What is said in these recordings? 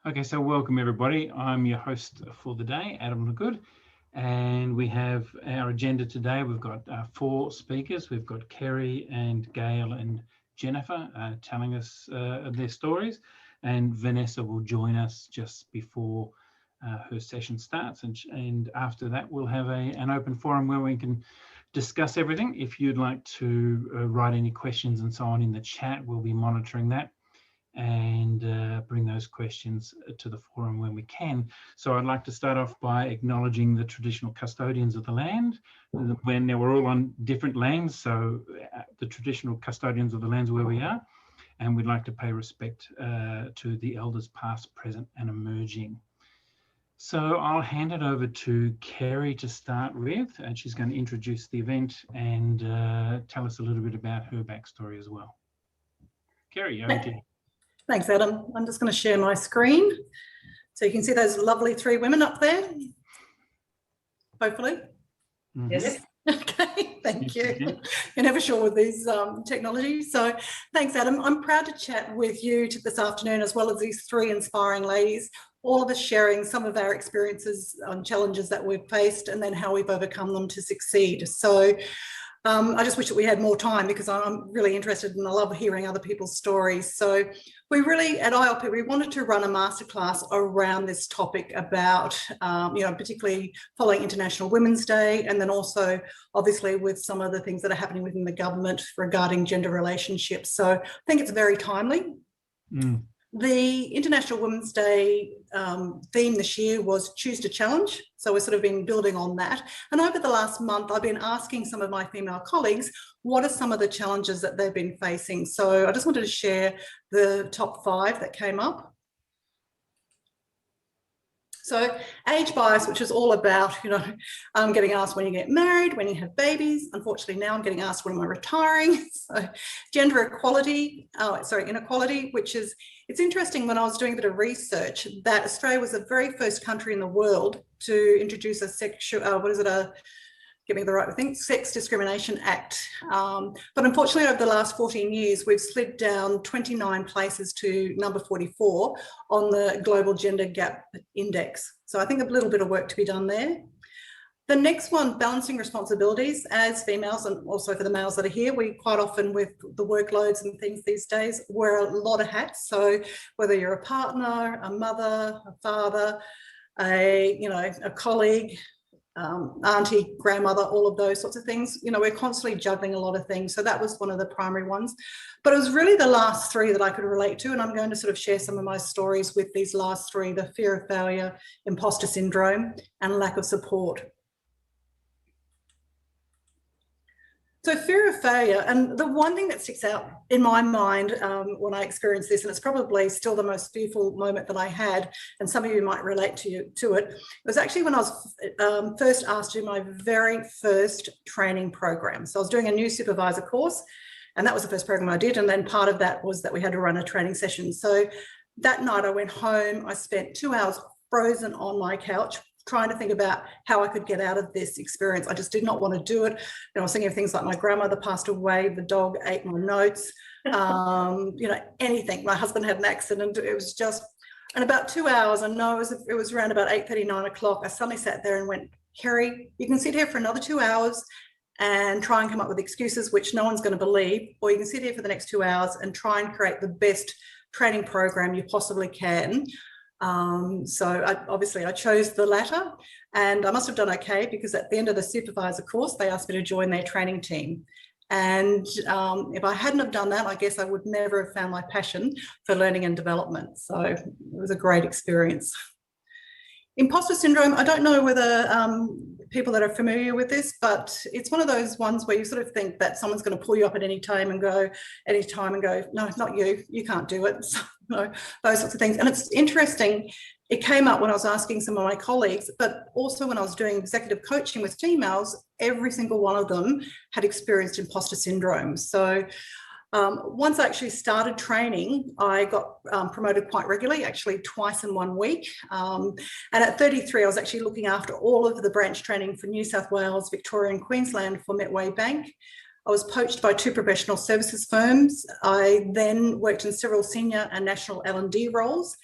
Okay, so welcome everybody. I'm your host for the day, Adam Lagood, and we have our agenda today. We've got 4 speakers. We've got Kerry and Gail and Jennifer telling us their stories, and Vanessa will join us just before her session starts. And after that, we'll have an open forum where we can discuss everything. If you'd like to write any questions and so on in the chat, we'll be monitoring that and bring those questions to the forum when we can. So I'd like to start off by acknowledging the traditional custodians of the land. When we're all on different lands, so the traditional custodians of the lands where we are, and we'd like to pay respect to the elders past, present and emerging. So I'll hand it over to Kerry to start with, and she's going to introduce the event and tell us a little bit about her backstory as well. Kerry, over to you. Thanks, Adam. I'm just going to share my screen so you can see those lovely 3 women up there, hopefully. Mm-hmm. Yes. Okay, thank you. You're never sure with these technologies. So thanks, Adam. I'm proud to chat with you this afternoon, as well as these 3 inspiring ladies, all of us sharing some of our experiences and challenges that we've faced and then how we've overcome them to succeed. So I just wish that we had more time, because I'm really interested and I love hearing other people's stories. So we really, at ILP, we wanted to run a masterclass around this topic about, particularly following International Women's Day, and then also obviously with some of the things that are happening within the government regarding gender relationships. So I think it's very timely. Mm. The International Women's Day theme this year was Choose to Challenge. So we've sort of been building on that. And over the last month, I've been asking some of my female colleagues, what are some of the challenges that they've been facing? So I just wanted to share the top 5 that came up. So age bias, which is all about, getting asked when you get married, when you have babies. Unfortunately, now I'm getting asked when am I retiring. So gender inequality, which is, it's interesting, when I was doing a bit of research, that Australia was the very first country in the world to introduce a Sex Discrimination Act. But unfortunately, over the last 14 years, we've slid down 29 places to number 44 on the Global Gender Gap Index. So I think a little bit of work to be done there. The next one, balancing responsibilities. As females, and also for the males that are here, we quite often, with the workloads and things these days, wear a lot of hats. So whether you're a partner, a mother, a father, a colleague, auntie, grandmother, all of those sorts of things. We're constantly juggling a lot of things. So that was one of the primary ones. But it was really the last 3 that I could relate to. And I'm going to sort of share some of my stories with these last 3, the fear of failure, imposter syndrome, and lack of support. So fear of failure, and the one thing that sticks out in my mind when I experienced this, and it's probably still the most fearful moment that I had, and some of you might relate to it, was actually when I was first asked to do my very first training program. So I was doing a new supervisor course, and that was the first program I did. And then part of that was that we had to run a training session. So that night I went home, I spent 2 hours frozen on my couch, trying to think about how I could get out of this experience. I just did not want to do it. I was thinking of things like my grandmother passed away, the dog ate my notes, anything. My husband had an accident. It was just, and about 2 hours, I know it was around about 8:30, 9 o'clock, I suddenly sat there and went, Kerry, you can sit here for another 2 hours and try and come up with excuses which no one's going to believe, or you can sit here for the next 2 hours and try and create the best training program you possibly can. So I chose the latter, and I must have done okay, because at the end of the supervisor course, they asked me to join their training team. And if I hadn't have done that, I guess I would never have found my passion for learning and development. So it was a great experience. Imposter syndrome, I don't know whether people that are familiar with this, but it's one of those ones where you sort of think that someone's going to pull you up at any time and go, no, not you, you can't do it. So, those sorts of things. And it's interesting, it came up when I was asking some of my colleagues, but also when I was doing executive coaching with females, every single one of them had experienced imposter syndrome. So once I actually started training, I got promoted quite regularly, actually twice in 1 week. And at 33, I was actually looking after all of the branch training for New South Wales, Victoria and Queensland for Metway Bank. I was poached by 2 professional services firms. I then worked in several senior and national L&D roles.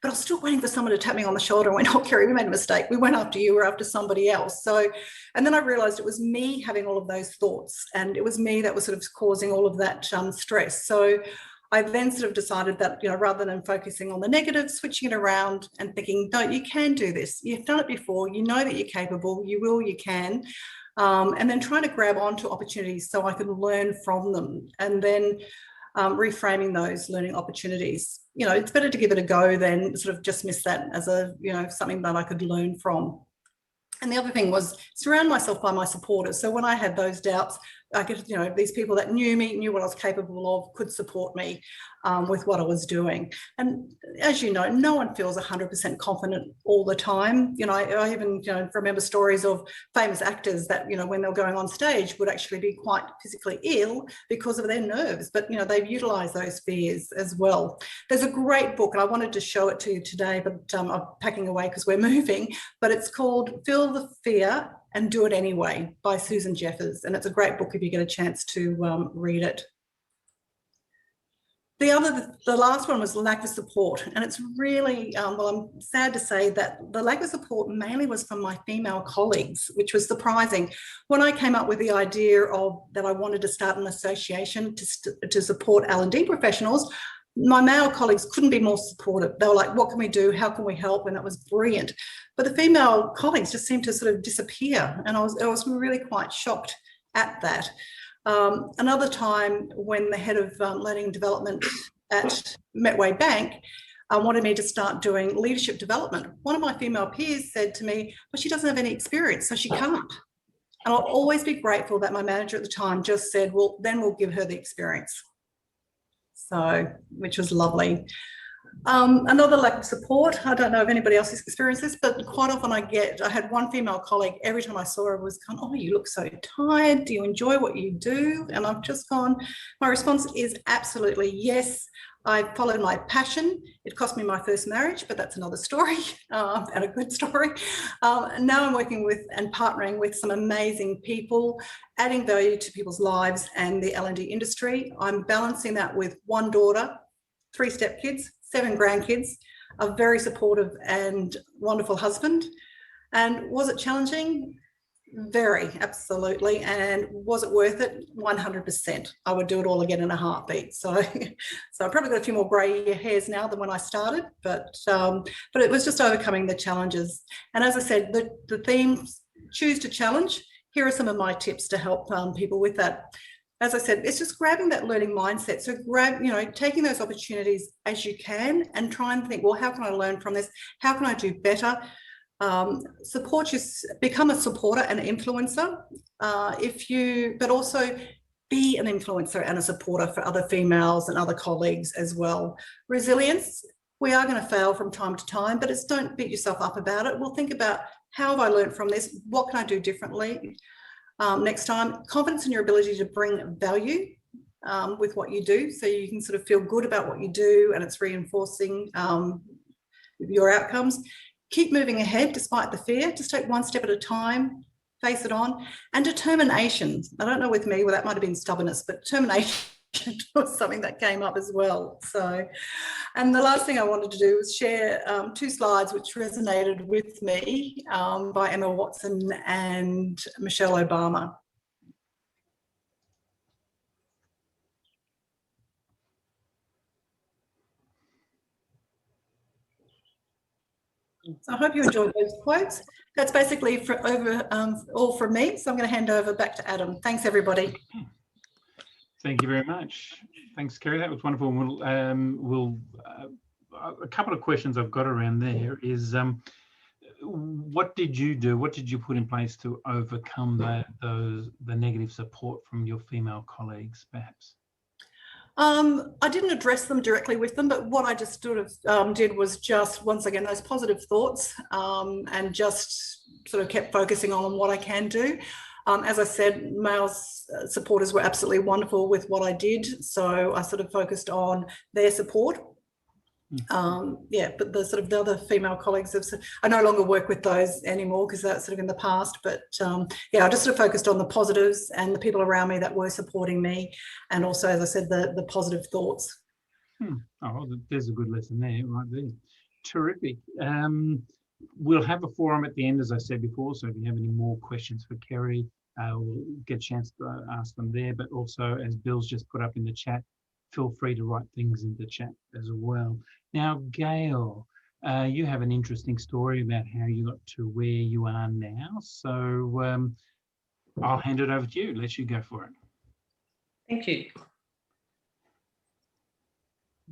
but I was still waiting for someone to tap me on the shoulder and went, oh, Kerry, we made a mistake. We weren't after you, we're after somebody else. So, and then I realized it was me having all of those thoughts, and it was me that was sort of causing all of that stress. So I then sort of decided that, rather than focusing on the negative, switching it around and thinking, no, you can do this. You've done it before. You know that you're capable. You will, you can. And then trying to grab onto opportunities so I could learn from them, and then reframing those learning opportunities. It's better to give it a go than sort of just miss that as something that I could learn from. And the other thing was surround myself by my supporters. So when I had those doubts, I could, these people that knew me, knew what I was capable of, could support me with what I was doing. And as you know, no one feels 100% confident all the time. I even, remember stories of famous actors that, when they were going on stage would actually be quite physically ill because of their nerves. But, they've utilised those fears as well. There's a great book, and I wanted to show it to you today, but I'm packing away because we're moving. But it's called Feel the Fear and Do It Anyway by Susan Jeffers. And it's a great book if you get a chance to read it. The last one was lack of support. And it's really, I'm sad to say that the lack of support mainly was from my female colleagues, which was surprising. When I came up with the idea of that I wanted to start an association to support L&D professionals, my male colleagues couldn't be more supportive. They were like, what can we do? How can we help? And that was brilliant. But the female colleagues just seemed to sort of disappear. And I was really quite shocked at that. Another time when the head of learning and development at Metway Bank wanted me to start doing leadership development, one of my female peers said to me, well, she doesn't have any experience, so she can't. And I'll always be grateful that my manager at the time just said, well, then we'll give her the experience. So, which was lovely. Another lack of support. I don't know if anybody else has experienced this, but quite often I had one female colleague, every time I saw her was going, oh, you look so tired. Do you enjoy what you do? And I've just gone, my response is absolutely yes. I followed my passion. It cost me my first marriage, but that's another story and a good story. And now I'm working with and partnering with some amazing people, adding value to people's lives and the L&D industry. I'm balancing that with one daughter, 3 stepkids, 7 grandkids, a very supportive and wonderful husband. And was it challenging? Very, absolutely. And was it worth it? 100%. I would do it all again in a heartbeat. So I've probably got a few more grey hairs now than when I started, but it was just overcoming the challenges. And as I said, the themes, choose to challenge. Here are some of my tips to help people with that. As I said, it's just grabbing that learning mindset. So taking those opportunities as you can and try and think, well, how can I learn from this? How can I do better? Become a supporter and influencer. But also be an influencer and a supporter for other females and other colleagues as well. Resilience. We are going to fail from time to time, but don't beat yourself up about it. We'll think about, how have I learned from this? What can I do differently next time? Confidence in your ability to bring value with what you do, so you can sort of feel good about what you do and it's reinforcing your outcomes. Keep moving ahead despite the fear. Just take one step at a time, face it on. And determination. I don't know with me, well, that might have been stubbornness, but determination was something that came up as well. So, and the last thing I wanted to do was share 2 slides which resonated with me by Emma Watson and Michelle Obama. So I hope you enjoyed those quotes. That's basically all from me. So I'm going to hand over back to Adam. Thanks, everybody. Thank you very much. Thanks, Kerry. That was wonderful. A couple of questions I've got around there is, what did you do? What did you put in place to overcome the negative support from your female colleagues, perhaps? I didn't address them directly with them, but what I just sort of did was just, once again, those positive thoughts and just sort of kept focusing on what I can do. As I said, male supporters were absolutely wonderful with what I did. So I sort of focused on their support. But the other female colleagues I no longer work with those anymore because that's sort of in the past. But I just sort of focused on the positives and the people around me that were supporting me, and also, as I said, the positive thoughts. Oh, well, there's a good lesson there, right there. Terrific. We'll have a forum at the end, as I said before, so if you have any more questions for Kerry, we'll get a chance to ask them there, but also, as Bill's just put up in the chat, feel free to write things in the chat as well. Now, Gail, you have an interesting story about how you got to where you are now, so I'll hand it over to you. Let you go for it. Thank you.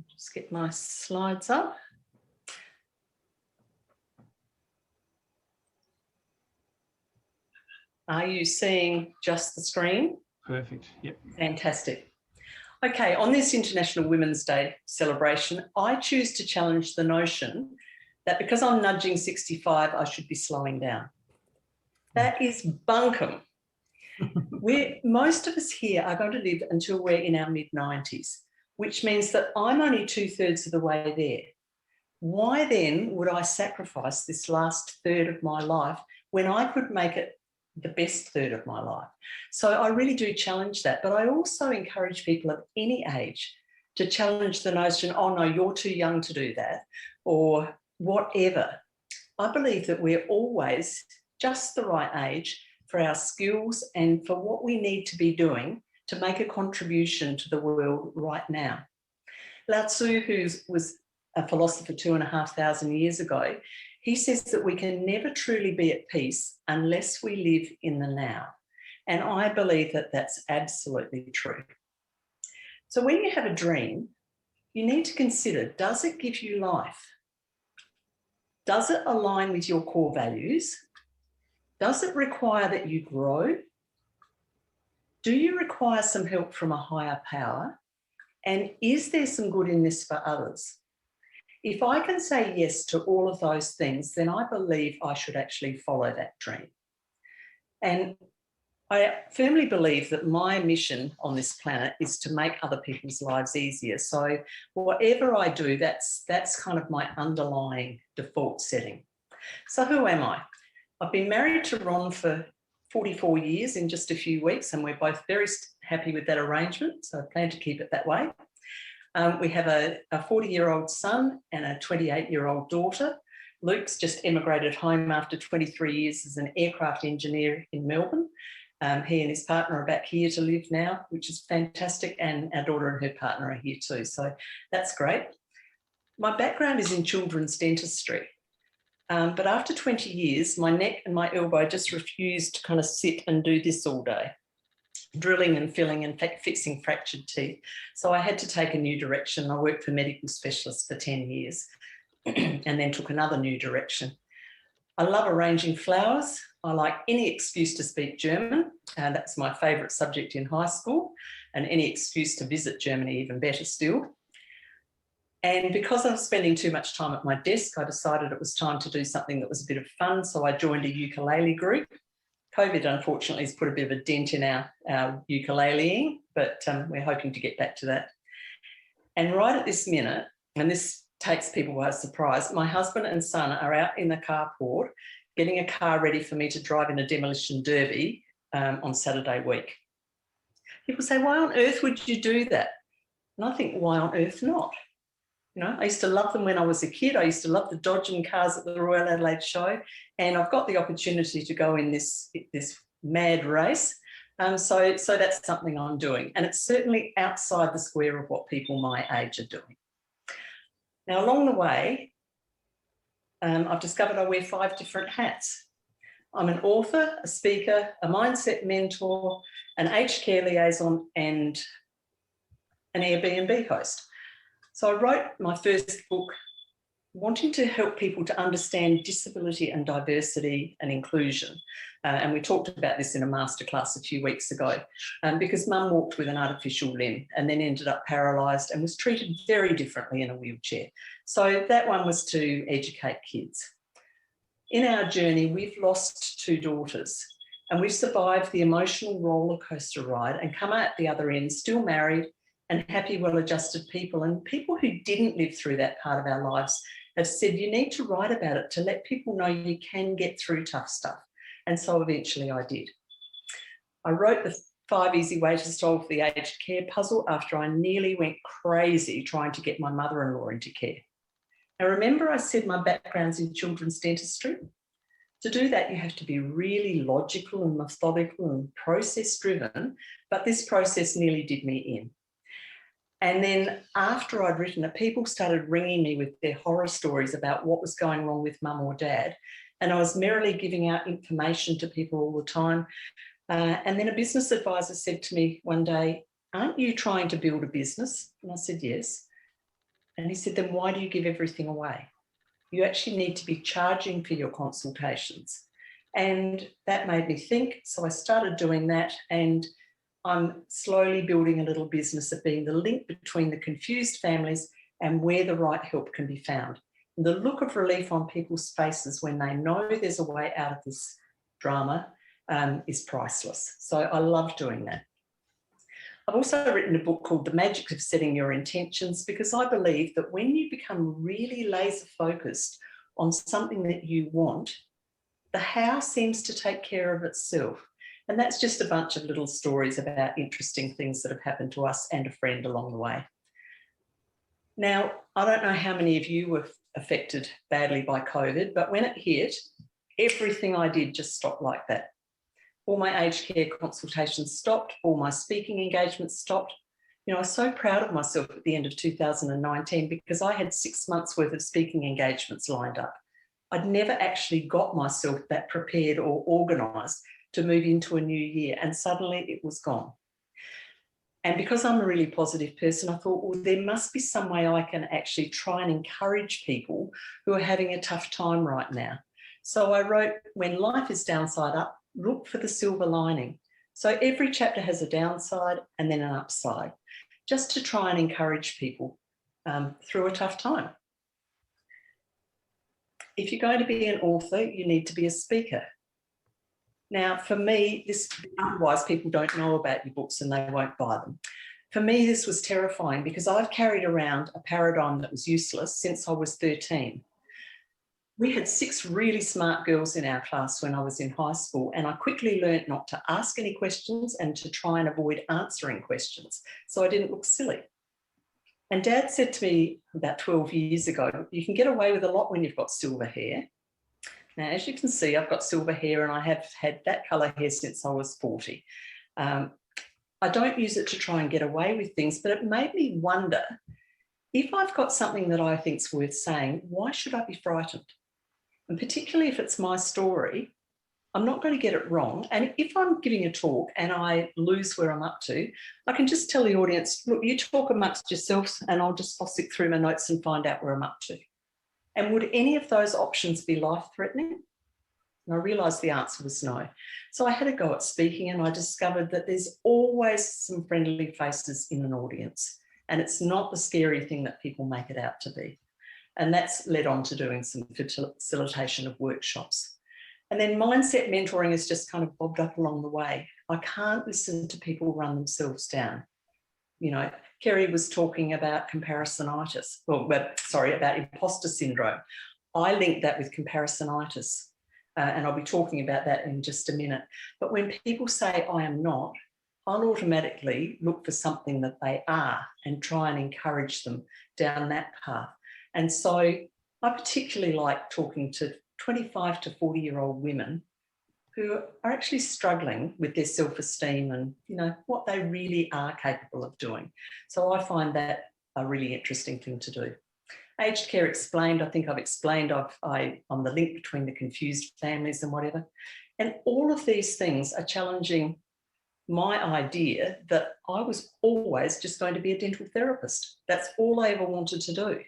Just get my slides up. Are you seeing just the screen? Perfect. Yep. Fantastic. Okay, on this International Women's Day celebration, I choose to challenge the notion that because I'm nudging 65, I should be slowing down. That is bunkum. Most of us here are going to live until we're in our mid-90s, which means that I'm only 2/3 of the way there. Why then would I sacrifice this last third of my life when I could make it the best third of my life? So I really do challenge that, but I also encourage people of any age to challenge the notion, oh no, you're too young to do that, or whatever. I believe that we're always just the right age for our skills and for what we need to be doing to make a contribution to the world right now. Lao Tzu, who was a philosopher 2,500 years ago, he says that we can never truly be at peace unless we live in the now. And I believe that that's absolutely true. So when you have a dream, you need to consider, does it give you life? Does it align with your core values? Does it require that you grow? Do you require some help from a higher power? And is there some good in this for others? If I can say yes to all of those things, then I believe I should actually follow that dream. And I firmly believe that my mission on this planet is to make other people's lives easier. So whatever I do, that's kind of my underlying default setting. So who am I? I've been married to Ron for 44 years in just a few weeks, and we're both very happy with that arrangement, so I plan to keep it that way. We have a 40-year-old son and a 28-year-old daughter. Luke's just emigrated home after 23 years as an aircraft engineer in Melbourne. He and his partner are back here to live now, which is fantastic, and our daughter and her partner are here too, so that's great. My background is in children's dentistry. But after 20 years, my neck and my elbow just refused to kind of sit and do this all day, drilling and filling and fixing fractured teeth. So I had to take a new direction. I worked for medical specialists for 10 years and then took another new direction. I love arranging flowers. I like any excuse to speak German. That's my favourite subject in high school, and any excuse to visit Germany, even better still. And because I was spending too much time at my desk, I decided it was time to do something that was a bit of fun. So I joined a ukulele group. COVID, unfortunately, has put a bit of a dent in our ukuleleing, but we're hoping to get back to that. And right at this minute, and this takes people by surprise, my husband and son are out in the carport getting a car ready for me to drive in a demolition derby on Saturday week. People say, why on earth would you do that? And I think, why on earth not? You know, I used to love them when I was a kid. I used to love the dodging cars at the Royal Adelaide Show, and I've got the opportunity to go in this mad race. So that's something I'm doing, and it's certainly outside the square of what people my age are doing. Now, along the way, I've discovered I wear 5 different hats. I'm an author, a speaker, a mindset mentor, an aged care liaison, and an Airbnb host. So I wrote my first book wanting to help people to understand disability and diversity and inclusion. And we talked about this in a masterclass a few weeks ago, because Mum walked with an artificial limb and then ended up paralysed and was treated very differently in a wheelchair. So that one was to educate kids. In our journey, we've lost 2 daughters, and we've survived the emotional roller coaster ride and come out the other end still married and happy, well-adjusted people. And people who didn't live through that part of our lives have said, you need to write about it to let people know you can get through tough stuff. And so eventually I did. I wrote the 5 easy ways to solve the aged care puzzle after I nearly went crazy trying to get my mother-in-law into care. I remember I said my background's in children's dentistry. To do that, you have to be really logical and methodical and process-driven, but this process nearly did me in. And then after I'd written it, people started ringing me with their horror stories about what was going wrong with mum or dad. And I was merrily giving out information to people all the time. And then a business advisor said to me one day, "Aren't you trying to build a business?" And I said, "Yes." And he said, "Then why do you give everything away? You actually need to be charging for your consultations." And that made me think. So I started doing that, and I'm slowly building a little business of being the link between the confused families and where the right help can be found. And the look of relief on people's faces when they know there's a way out of this drama is priceless. So I love doing that. I've also written a book called The Magic of Setting Your Intentions, because I believe that when you become really laser focused on something that you want, the how seems to take care of itself. And that's just a bunch of little stories about interesting things that have happened to us and a friend along the way. Now, I don't know how many of you were affected badly by COVID, but when it hit, everything I did just stopped like that. All my aged care consultations stopped, all my speaking engagements stopped. You know, I was so proud of myself at the end of 2019 because I had 6 months worth of speaking engagements lined up. I'd never actually got myself that prepared or organised to move into a new year, and suddenly it was gone. And because I'm a really positive person, I thought, well, there must be some way I can actually try and encourage people who are having a tough time right now. So I wrote, "When life is downside up, look for the silver lining." So every chapter has a downside and then an upside, just to try and encourage people through a tough time. If you're going to be an author, you need to be a speaker. Now, for me, otherwise people don't know about your books and they won't buy them. For me, this was terrifying because I've carried around a paradigm that was useless since I was 13. We had 6 really smart girls in our class when I was in high school, and I quickly learnt not to ask any questions and to try and avoid answering questions so I didn't look silly. And Dad said to me about 12 years ago, "You can get away with a lot when you've got silver hair." Now, as you can see, I've got silver hair and I have had that colour hair since I was 40. I don't use it to try and get away with things, but it made me wonder, if I've got something that I think's worth saying, why should I be frightened? And particularly if it's my story, I'm not going to get it wrong. And if I'm giving a talk and I lose where I'm up to, I can just tell the audience, "Look, you talk amongst yourselves and I'll stick through my notes and find out where I'm up to." And would any of those options be life-threatening? And I realised the answer was no. So I had a go at speaking, and I discovered that there's always some friendly faces in an audience, and it's not the scary thing that people make it out to be. And that's led on to doing some facilitation of workshops. And then mindset mentoring has just kind of bobbed up along the way. I can't listen to people run themselves down. You know, Kerry was talking about comparisonitis, about imposter syndrome. I linked that with comparisonitis, and I'll be talking about that in just a minute. But when people say I am not, I'll automatically look for something that they are and try and encourage them down that path. And so I particularly like talking to 25 to 40-year-old women who are actually struggling with their self-esteem and, you know, what they really are capable of doing. So I find that a really interesting thing to do. Aged Care Explained, I think I've explained I'm the link between the confused families and whatever. And all of these things are challenging my idea that I was always just going to be a dental therapist. That's all I ever wanted to do.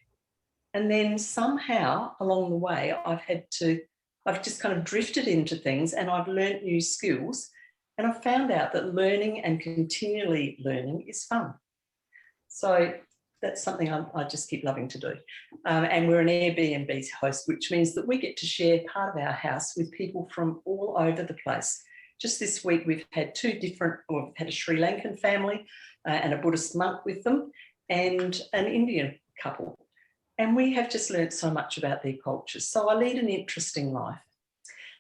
And then somehow along the way, I've just kind of drifted into things and I've learnt new skills, and I've found out that learning and continually learning is fun. So that's something I just keep loving to do. And we're an Airbnb host, which means that we get to share part of our house with people from all over the place. Just this week, we've had we've had a Sri Lankan family and a Buddhist monk with them, and an Indian couple. And we have just learnt so much about their cultures. So I lead an interesting life.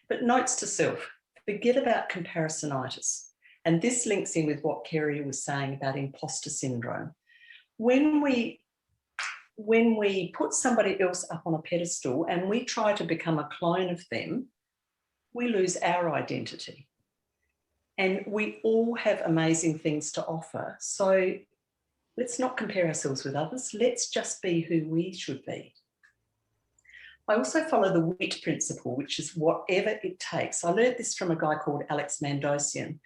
But notes to self, forget about comparisonitis. And this links in with what Kerry was saying about imposter syndrome. When we when we put somebody else up on a pedestal and we try to become a clone of them, we lose our identity. And we all have amazing things to offer. So let's not compare ourselves with others. Let's just be who we should be. I also follow the WIT principle, which is whatever it takes. I learned this from a guy called Alex Mandossian.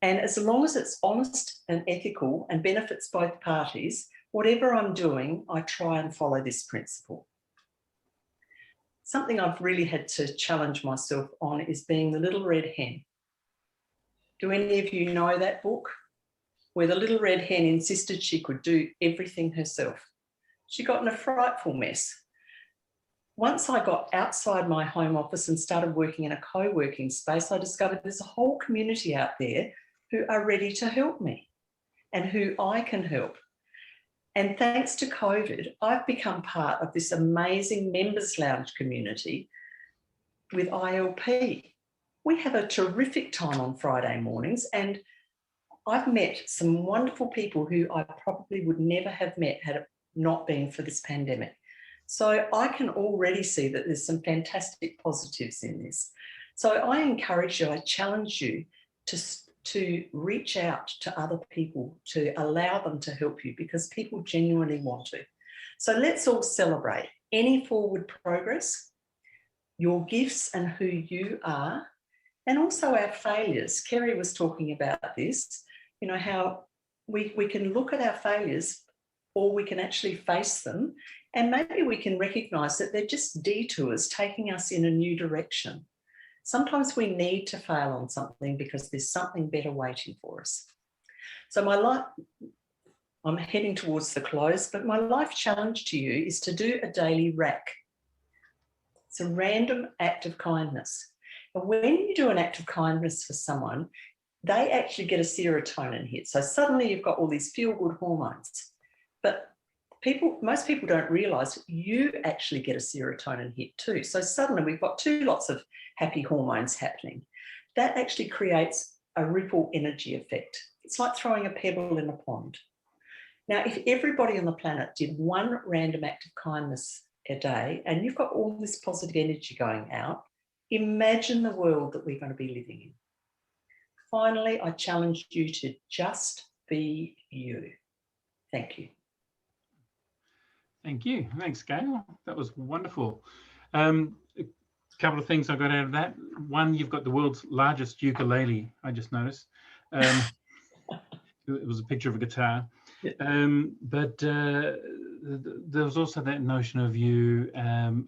And as long as it's honest and ethical and benefits both parties, whatever I'm doing, I try and follow this principle. Something I've really had to challenge myself on is being the little red hen. Do any of you know that book? Where the little red hen insisted she could do everything herself. She got in a frightful mess. Once I got outside my home office and started working in a co-working space, I discovered there's a whole community out there who are ready to help me and who I can help. And thanks to COVID, I've become part of this amazing members lounge community with ILP. We have a terrific time on Friday mornings, and I've met some wonderful people who I probably would never have met had it not been for this pandemic. So I can already see that there's some fantastic positives in this. So I encourage you, I challenge you to reach out to other people, to allow them to help you, because people genuinely want to. So let's all celebrate any forward progress, your gifts and who you are, and also our failures. Kerry was talking about this, you know, how we can look at our failures, or we can actually face them, and maybe we can recognise that they're just detours taking us in a new direction. Sometimes we need to fail on something because there's something better waiting for us. So my life, I'm heading towards the close, but my life challenge to you is to do a daily RAC. It's a random act of kindness. And when you do an act of kindness for someone, they actually get a serotonin hit. So suddenly you've got all these feel-good hormones. But most people don't realise you actually get a serotonin hit too. So suddenly we've got two lots of happy hormones happening. That actually creates a ripple energy effect. It's like throwing a pebble in a pond. Now, if everybody on the planet did one random act of kindness a day, and you've got all this positive energy going out, imagine the world that we're going to be living in. Finally, I challenge you to just be you. Thank you. Thank you. Thanks, Gail. That was wonderful. A couple of things I got out of that. One, you've got the world's largest ukulele, I just noticed. It was a picture of a guitar. But there was also that notion of you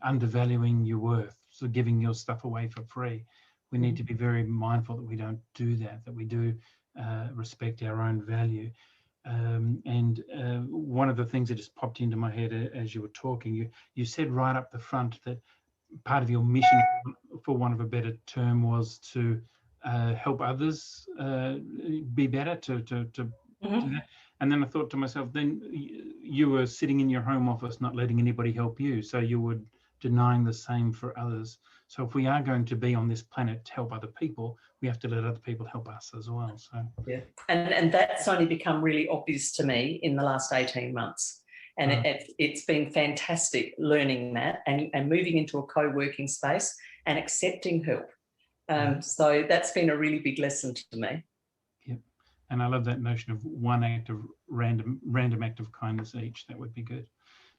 undervaluing your worth, so giving your stuff away for free. We need to be very mindful that we don't do that, that we do respect our own value. One of the things that just popped into my head as you were talking, you said right up the front that part of your mission, for want of a better term, was to help others be better, to do that. And then I thought to myself, then you were sitting in your home office not letting anybody help you, so you were denying the same for others. So if we are going to be on this planet to help other people, we have to let other people help us as well. So yeah, and that's only become really obvious to me in the last 18 months. And it's been fantastic learning that and moving into a co-working space and accepting help. So that's been a really big lesson to me. Yep. And I love that notion of one act of random act of kindness each. That would be good.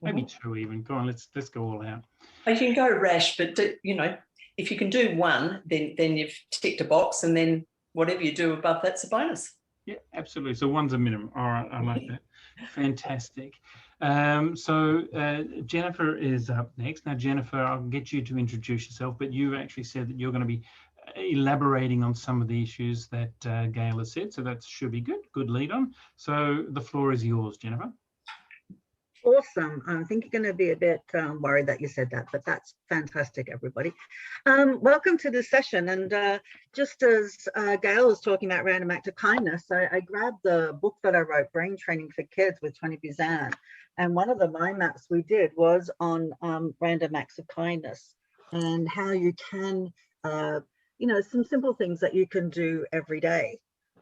Maybe two even. Go on, let's go all out. You can go rash, but you know, if you can do one, then you've ticked a box, and then whatever you do above that's a bonus. Yeah, absolutely. So one's a minimum. All right, I like that. Fantastic. So Jennifer is up next. Now, Jennifer, I'll get you to introduce yourself, but you actually said that you're going to be elaborating on some of the issues that Gail has said. So that should be good. Good lead on. So the floor is yours, Jennifer. Awesome. I think you're going to be a bit worried that you said that, but that's fantastic, everybody. Welcome to this session. And just as Gail was talking about random act of kindness, I grabbed the book that I wrote, Brain Training for Kids with Tony Buzan. And one of the mind maps we did was on random acts of kindness and how you can, you know, some simple things that you can do every day.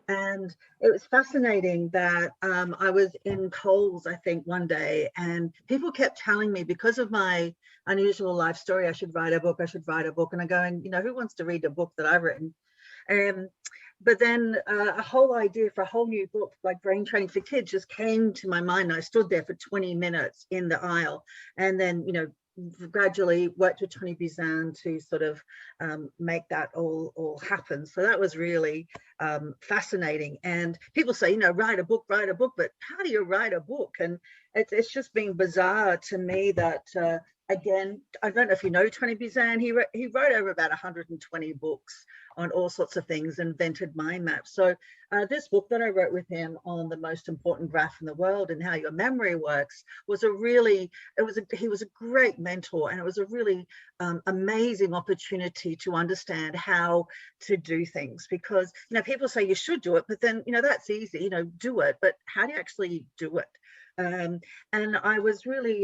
And it was fascinating that I was in Coles, I think, one day, and people kept telling me, because of my unusual life story, I should write a book, I should write a book. And I'm going, you know, who wants to read a book that I've written? But then a whole idea for a whole new book, like Brain Training for Kids, just came to my mind. I stood there for 20 minutes in the aisle, and then, you know, gradually worked with Tony Buzan to sort of make that all happen. So that was really fascinating. And people say, you know, write a book, but how do you write a book? And it's just been bizarre to me that, again, I don't know if you know Tony Buzan, he wrote over about 120 books on all sorts of things, invented mind maps. So this book that I wrote with him on the most important graph in the world and how your memory works was he was a great mentor, and it was a really amazing opportunity to understand how to do things. Because, you know, people say you should do it, but then, you know, that's easy, you know, do it, but how do you actually do it? And I was really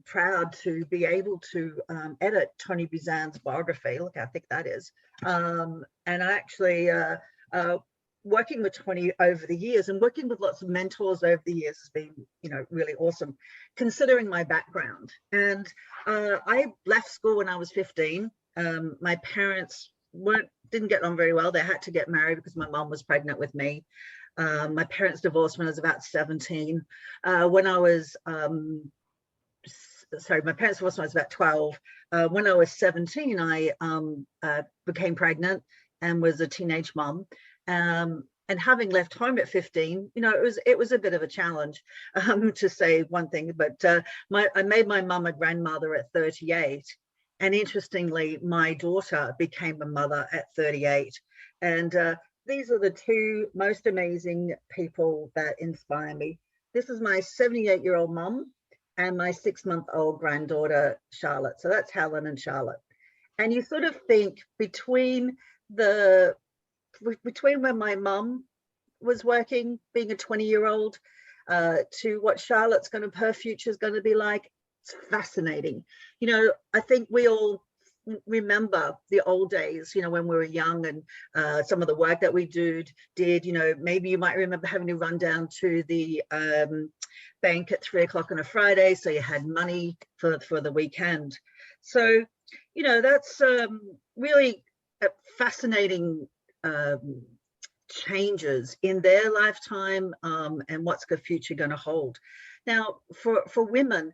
proud to be able to edit Tony Buzan's biography. Look how thick that is. And I actually, working with Tony over the years and working with lots of mentors over the years has been, you know, really awesome, considering my background. And I left school when I was 15. My parents didn't get on very well. They had to get married because my mom was pregnant with me. My parents divorced when I was about 17. When I was my parents divorced when I was about 12. When I was 17, I became pregnant and was a teenage mom. And having left home at 15, you know, it was a bit of a challenge, to say one thing. But I made my mum a grandmother at 38. And interestingly, my daughter became a mother at 38. And these are the two most amazing people that inspire me. This is my 78-year-old mum and my 6-month-old granddaughter, Charlotte. So that's Helen and Charlotte. And you sort of think between when my mum was working, being a 20-year-old, to what her future is going to be like, it's fascinating. You know, I think we all remember the old days, you know, when we were young, and some of the work that we did, you know, maybe you might remember having to run down to the bank at 3 o'clock on a Friday, so you had money for the weekend. So, you know, that's really fascinating changes in their lifetime, and what's the future going to hold. Now, for women,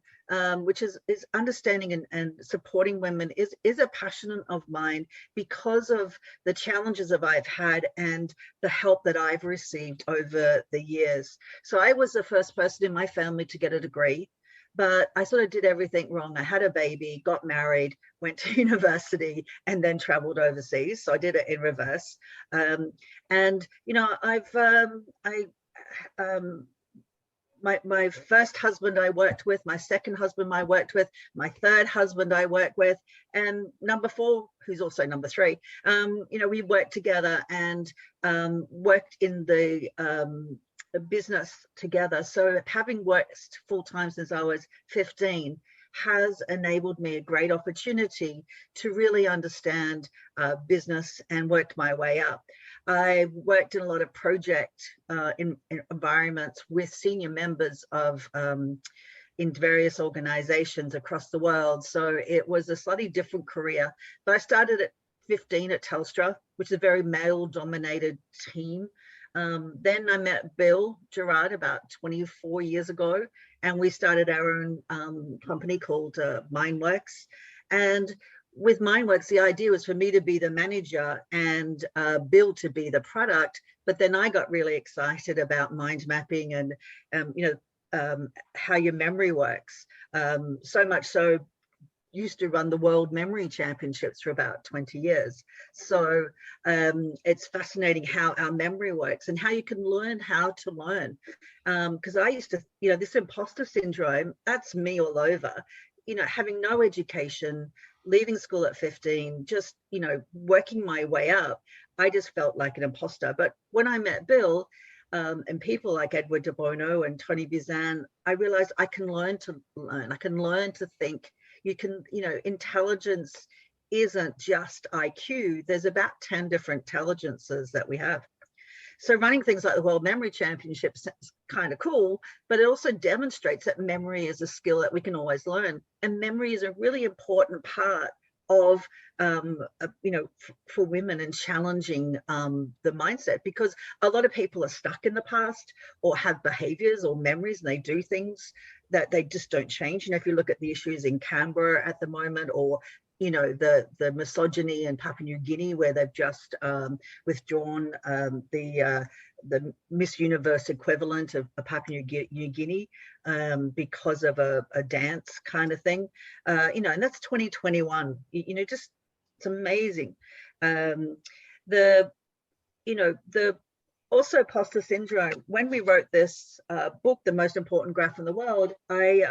which is understanding and supporting women is a passion of mine, because of the challenges that I've had and the help that I've received over the years. So I was the first person in my family to get a degree, but I sort of did everything wrong. I had a baby, got married, went to university, and then traveled overseas. So I did it in reverse. And, you know, my first husband I worked with, my second husband I worked with, my third husband I worked with, and number 4, who's also number 3, you know, we worked together and worked in the business together. So having worked full-time since I was 15 has enabled me a great opportunity to really understand business and work my way up. I worked in a lot of project in environments with senior members of in various organizations across the world. So it was a slightly different career. But I started at 15 at Telstra, which is a very male-dominated team. Then I met Bill Gerard about 24 years ago, and we started our own company called Mindworks. And with Mindworks, the idea was for me to be the manager and Bill to be the product. But then I got really excited about mind mapping and, you know, how your memory works. So much so, used to run the World Memory Championships for about 20 years. So it's fascinating how our memory works and how you can learn how to learn. Because I used to, you know, this imposter syndrome, that's me all over. You know, having no education, leaving school at 15, just, you know, working my way up, I just felt like an imposter. But when I met Bill and people like Edward de Bono and Tony Buzan, I realized I can learn to learn. I can learn to think. You can, you know, intelligence isn't just IQ. There's about 10 different intelligences that we have. So running things like the World Memory Championships is kind of cool, but it also demonstrates that memory is a skill that we can always learn. And memory is a really important part of, for women and challenging the mindset, because a lot of people are stuck in the past or have behaviors or memories, and they do things that they just don't change. If you look at the issues in Canberra at the moment, or the misogyny in Papua New Guinea, where they've just withdrawn the Miss Universe equivalent of Papua New Guinea because of a dance kind of thing, and that's 2021. Just it's amazing. The also Imposter Syndrome. When we wrote this book, The Most Important Graph in the World, I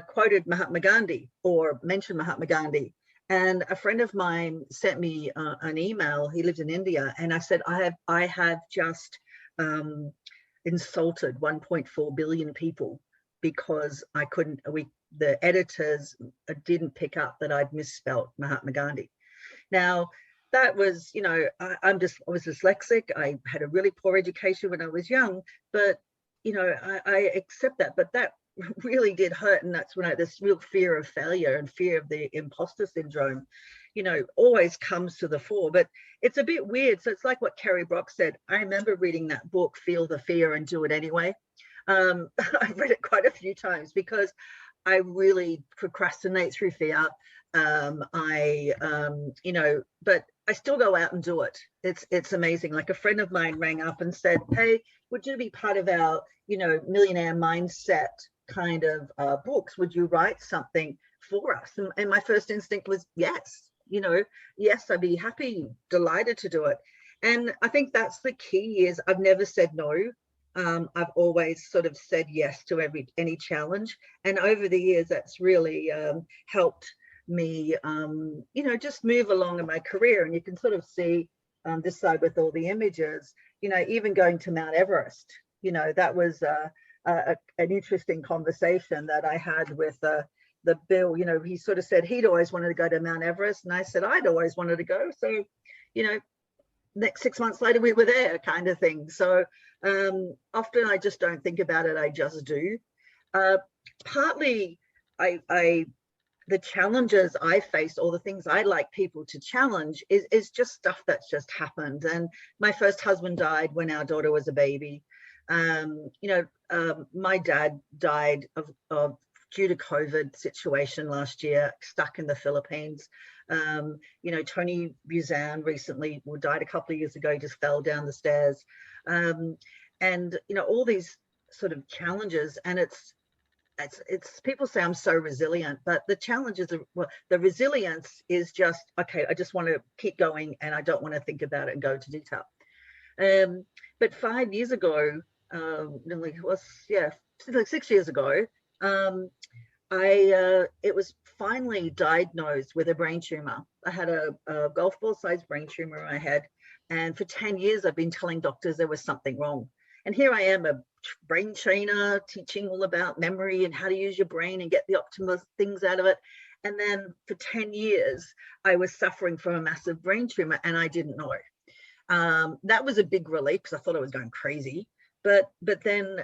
quoted Mahatma Gandhi, or mentioned Mahatma Gandhi, and a friend of mine sent me an email. He lives in India, and I said, I have just insulted 1.4 billion people because the editors didn't pick up that I'd misspelt Mahatma Gandhi. Now, that was, I was dyslexic. I had a really poor education when I was young, but I accept that. But that really did hurt, and that's when this real fear of failure and fear of the imposter syndrome always comes to the fore. But it's a bit weird. So it's like what Kerry Brocks said. I remember reading that book, Feel the Fear and Do It Anyway. I've read it quite a few times because I really procrastinate through fear. But I still go out and do it. It's amazing. Like a friend of mine rang up and said, hey, would you be part of our millionaire mindset kind of books? Would you write something for us? And my first instinct was yes. Yes, I'd be happy, delighted to do it. And I think that's the key, is I've never said no. I've always sort of said yes to any challenge, and over the years that's really helped me just move along in my career. And you can sort of see this side with all the images, even going to Mount Everest. That was an interesting conversation that I had with the Bill. He sort of said he'd always wanted to go to Mount Everest, and I said I'd always wanted to go. So next 6 months later we were there, kind of thing. So often I just don't think about it, I just do. Partly the challenges I face, or the things I like people to challenge, is just stuff that's just happened. And my first husband died when our daughter was a baby. My dad died of due to COVID situation last year, stuck in the Philippines. Tony Buzan recently died a couple of years ago, just fell down the stairs. And all these sort of challenges, and it's people say I'm so resilient, but the challenges are, the resilience is just, okay, I just want to keep going and I don't want to think about it and go into detail. But 5 years ago, like 6 years ago, it was finally diagnosed with a brain tumor. I had a golf ball sized brain tumor in my head, and for 10 years I've been telling doctors there was something wrong. And here I am, a brain trainer, teaching all about memory and how to use your brain and get the optimal things out of it. And then for 10 years, I was suffering from a massive brain tumor and I didn't know. That was a big relief because I thought I was going crazy. But then,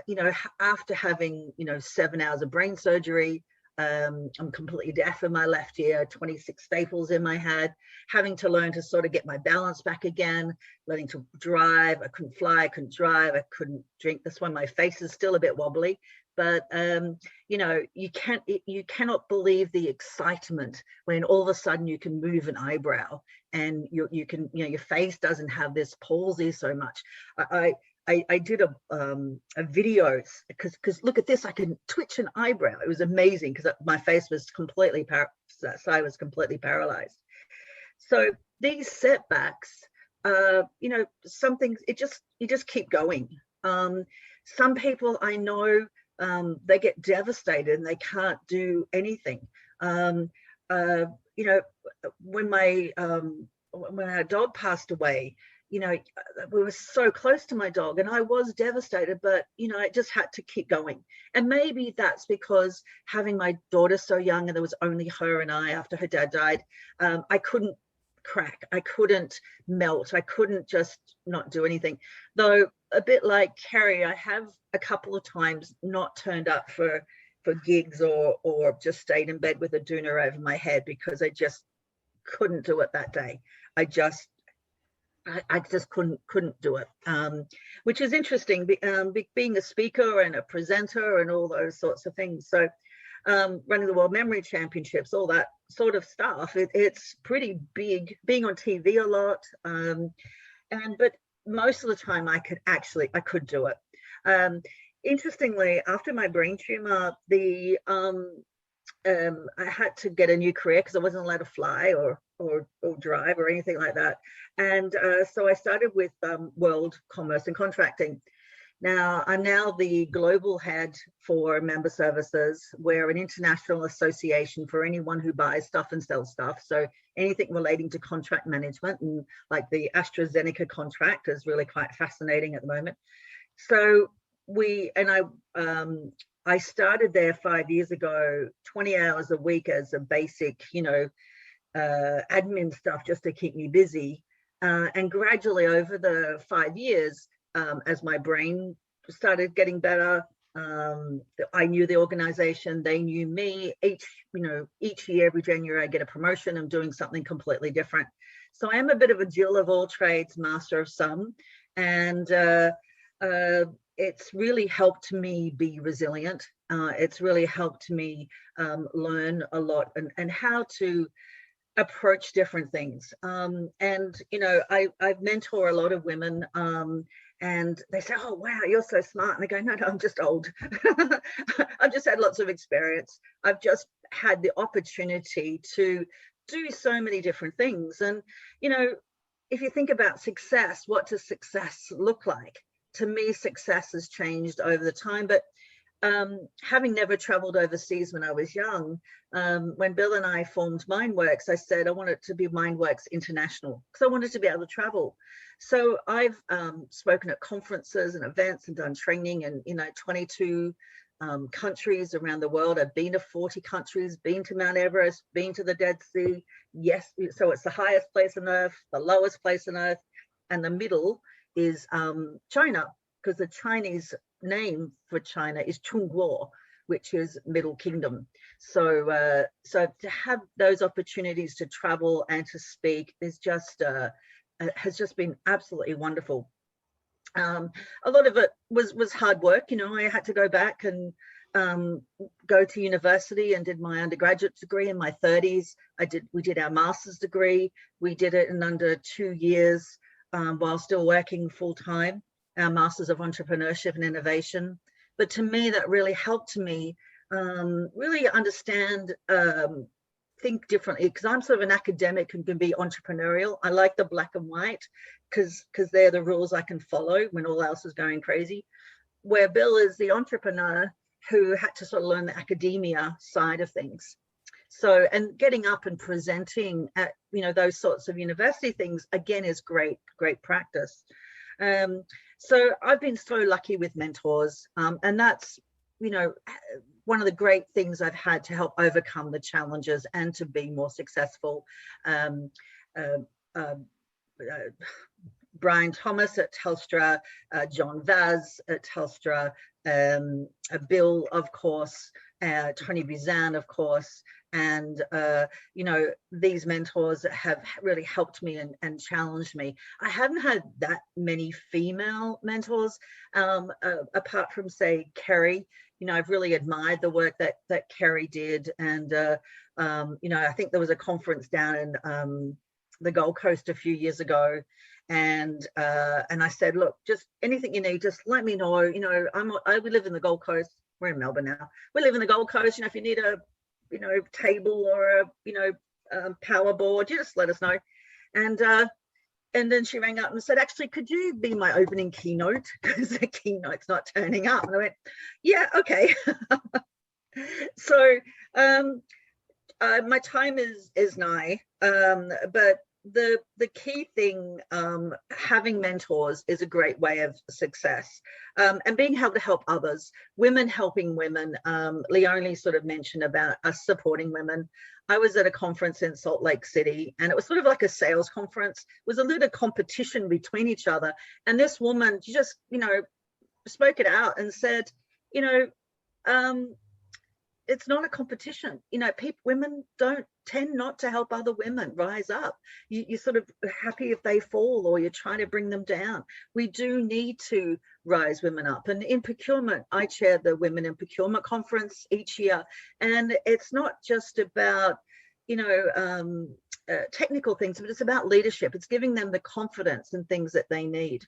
after having, 7 hours of brain surgery, I'm completely deaf in my left ear, 26 staples in my head, having to learn to sort of get my balance back again, learning to drive. I couldn't fly, I couldn't drive, I couldn't drink. That's why my face is still a bit wobbly. But, you cannot believe the excitement when all of a sudden you can move an eyebrow and you can, your face doesn't have this palsy so much. I did a video because look at this, I can twitch an eyebrow. It was amazing because my face was completely paralyzed. So these setbacks, some things, you just keep going. Some people I know, they get devastated and they can't do anything. When our dog passed away, we were so close to my dog and I was devastated, but, I just had to keep going. And maybe that's because having my daughter so young and there was only her and I after her dad died, I couldn't crack, I couldn't melt, I couldn't just not do anything. Though a bit like Kerry, I have a couple of times not turned up for gigs or just stayed in bed with a doona over my head because I just couldn't do it that day. I just couldn't do it, which is interesting, being a speaker and a presenter and all those sorts of things. So running the World Memory Championships, all that sort of stuff, it's pretty big, being on TV a lot, but most of the time I could do it. Interestingly, after my brain tumor, I had to get a new career because I wasn't allowed to fly or drive or anything like that. And so I started with World Commerce and Contracting. Now, I'm now the global head for member services. We're an international association for anyone who buys stuff and sells stuff. So anything relating to contract management, and like the AstraZeneca contract is really quite fascinating at the moment. So I started there 5 years ago, 20 hours a week as a basic, admin stuff just to keep me busy. And gradually over the 5 years, as my brain started getting better, I knew the organization, they knew me. Each year, every January, I get a promotion. I'm doing something completely different. So I am a bit of a Jill of all trades, master of some. And it's really helped me be resilient. It's really helped me learn a lot and how to approach different things. I mentor a lot of women, and they say, "Oh, wow, you're so smart." And I go, no, I'm just old. I've just had lots of experience. I've just had the opportunity to do so many different things. And, if you think about success, what does success look like? To me, success has changed over the time, but having never traveled overseas when I was young, when Bill and I formed Mindworks, I said I wanted to be Mindworks International because I wanted to be able to travel. So I've spoken at conferences and events and done training in 22 countries around the world. I've been to 40 countries, been to Mount Everest, been to the Dead Sea. Yes, so it's the highest place on earth, the lowest place on earth, and the middle is China, because the Chinese name for China is Chungguo, which is Middle Kingdom. So to have those opportunities to travel and to speak is just has just been absolutely wonderful. A lot of it was hard work. I had to go back and go to university and did my undergraduate degree in my 30s. We did our master's degree. We did it in under 2 years. While still working full-time, our Masters of Entrepreneurship and Innovation. But to me, that really helped me really understand, think differently, because I'm sort of an academic and can be entrepreneurial. I like the black and white because they're the rules I can follow when all else is going crazy. Where Bill is the entrepreneur who had to sort of learn the academia side of things. So, and getting up and presenting at, those sorts of university things, again, is great practice. So I've been so lucky with mentors, and that's, one of the great things I've had to help overcome the challenges and to be more successful. Brian Thomas at Telstra, John Vaz at Telstra, Bill, of course, Tony Bizan, of course, and these mentors have really helped me and challenged me. I haven't had that many female mentors, apart from, say, Kerry. I've really admired the work that Kerry did, and I think there was a conference down in the Gold Coast a few years ago, and I said, look, just anything you need, just let me know. We live in the Gold Coast. We're in Melbourne now. We live in the Gold Coast. If you need a table or a power board, just let us know. And then she rang up and said, actually, could you be my opening keynote, because the keynote's not turning up? And I went, yeah, okay. So my time is nigh, but the key thing, having mentors is a great way of success, and being able to help others, women helping women. Leonie sort of mentioned about us supporting women. I was at a conference in Salt Lake City, and it was sort of like a sales conference. It was a little competition between each other, and this woman, she just, you know, spoke it out and said, you know, it's not a competition. You know, women don't tend not to help other women rise up. You're sort of happy if they fall, or you're trying to bring them down. We do need to rise women up. And in procurement, I chair the Women in Procurement Conference each year. And it's not just about, you know, technical things, but it's about leadership. It's giving them the confidence and things that they need.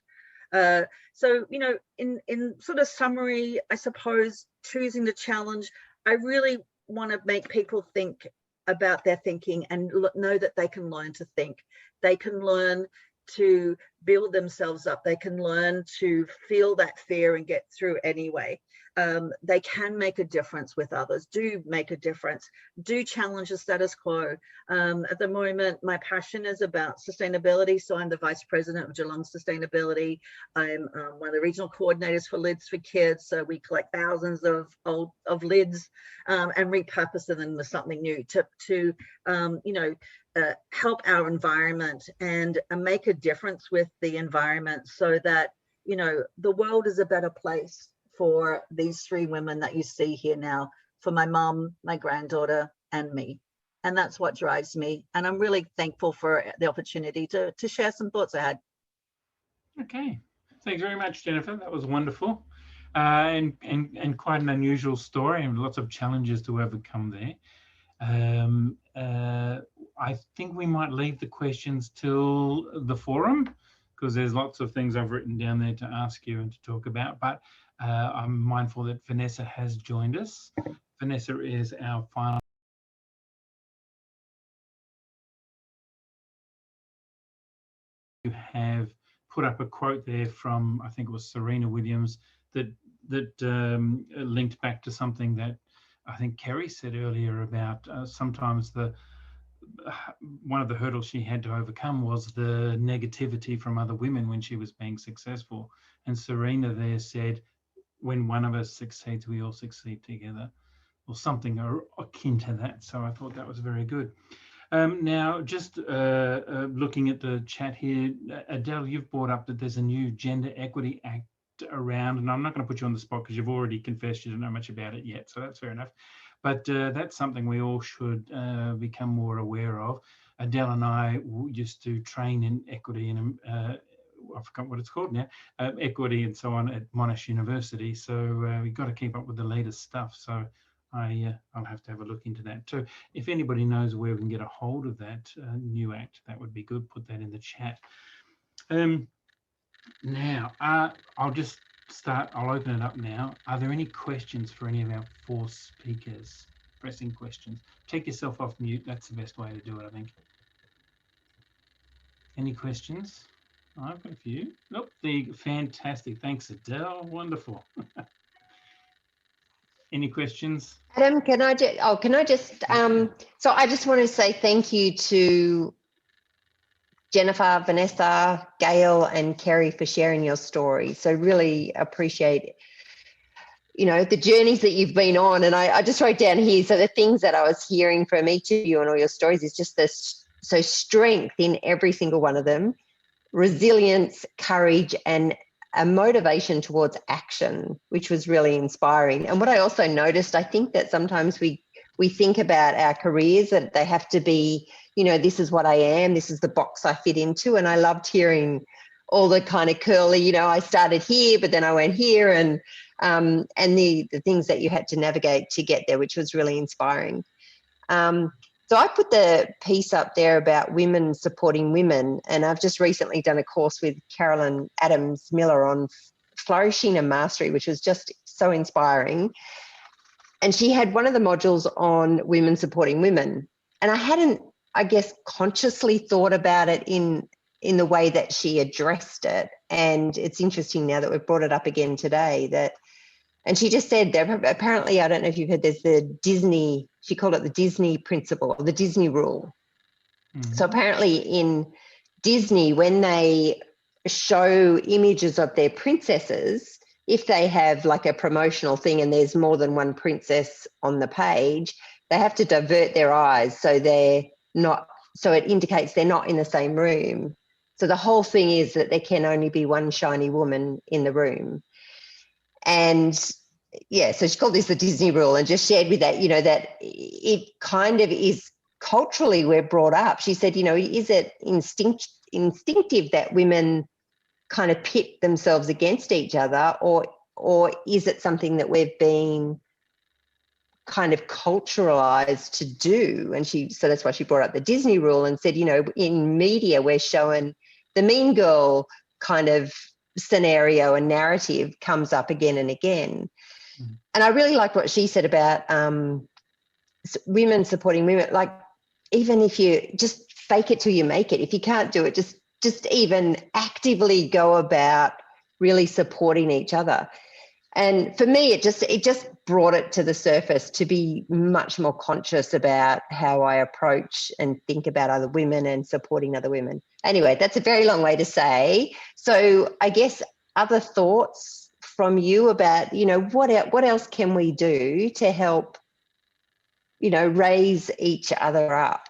So, you know, in sort of summary, I suppose, choosing the challenge, I really want to make people think about their thinking and know that they can learn to think. They can learn to build themselves up. They can learn to feel that fear and get through anyway. They can make a difference with others, do make a difference, do challenge the status quo. At the moment, my passion is about sustainability. So I'm the Vice President of Geelong Sustainability. I'm one of the regional coordinators for Lids for Kids. So we collect thousands of lids and repurpose them into something new to you know, help our environment and make a difference with the environment, so that, you know, the world is a better place for these three women that you see here now, for my mum, my granddaughter, and me. And that's what drives me. And I'm really thankful for the opportunity to share some thoughts I had. Okay, thanks very much, Jennifer. That was wonderful, and quite an unusual story, and lots of challenges to overcome there. I think we might leave the questions till the forum, because there's lots of things I've written down there to ask you and to talk about. But I'm mindful that Vanessa has joined us. Vanessa is our final. You have put up a quote there from, I think it was Serena Williams, that linked back to something that I think Kerry said earlier about sometimes one of the hurdles she had to overcome was the negativity from other women when she was being successful. And Serena there said, when one of us succeeds, we all succeed together, or something akin to that. So I thought that was very good. Now, just looking at the chat here, Adele, you've brought up that there's a new Gender Equity Act around, and I'm not going to put you on the spot because you've already confessed you don't know much about it yet, so that's fair enough. But that's something we all should become more aware of. Adele and I used to train in equity and I forgot what it's called now, equity and so on at Monash University. So we've got to keep up with the latest stuff. So I'll have to have a look into that too. If anybody knows where we can get a hold of that new act, that would be good. Put that in the chat. Now, I'll just start. I'll open it up now. Are there any questions for any of our four speakers? Pressing questions. Take yourself off mute. That's the best way to do it, I think. Any questions? I've got a few. Nope. Fantastic. Thanks, Adele. Wonderful. Any questions? Adam, can I just, so I just want to say thank you to Jennifer, Vanessa, Gail, and Kerry for sharing your story. So really appreciate, you know, the journeys that you've been on. And I just wrote down here, so the things that I was hearing from each of you and all your stories is just this, so strength in every single one of them, resilience, courage, and a motivation towards action, which was really inspiring. And what I also noticed, I think that sometimes we think about our careers that they have to be, you know, this is what I am, this is the box I fit into. And I loved hearing all the kind of curly, you know, I started here, but then I went here, and the things that you had to navigate to get there, which was really inspiring. So I put the piece up there about women supporting women, and I've just recently done a course with Carolyn Adams-Miller on flourishing and mastery, which was just so inspiring. And she had one of the modules on women supporting women. And I hadn't, I guess, consciously thought about it in the way that she addressed it. And it's interesting now that we've brought it up again today that, and she just said that apparently, I don't know if you've heard, there's the Disney, she called it the Disney principle, or the Disney rule. So apparently in Disney, when they show images of their princesses, if they have like a promotional thing and there's more than one princess on the page, they have to divert their eyes so they're not, so it indicates they're not in the same room. So the whole thing is that there can only be one shiny woman in the room. And yeah, so she called this the Disney rule and just shared with that, you know, that it kind of is culturally we're brought up. She said, you know, is it instinctive that women kind of pit themselves against each other, or is it something that we've been kind of culturalized to do? And so that's why she brought up the Disney rule and said, you know, in media we're showing the mean girl kind of scenario and narrative comes up again and again. And I really like what she said about women supporting women. Like, even if you just fake it till you make it, if you can't do it, just even actively go about really supporting each other. And for me, it just brought it to the surface to be much more conscious about how I approach and think about other women and supporting other women. Anyway, that's a very long way to say. So I guess other thoughts from you about, you know, what else can we do to help, you know, raise each other up?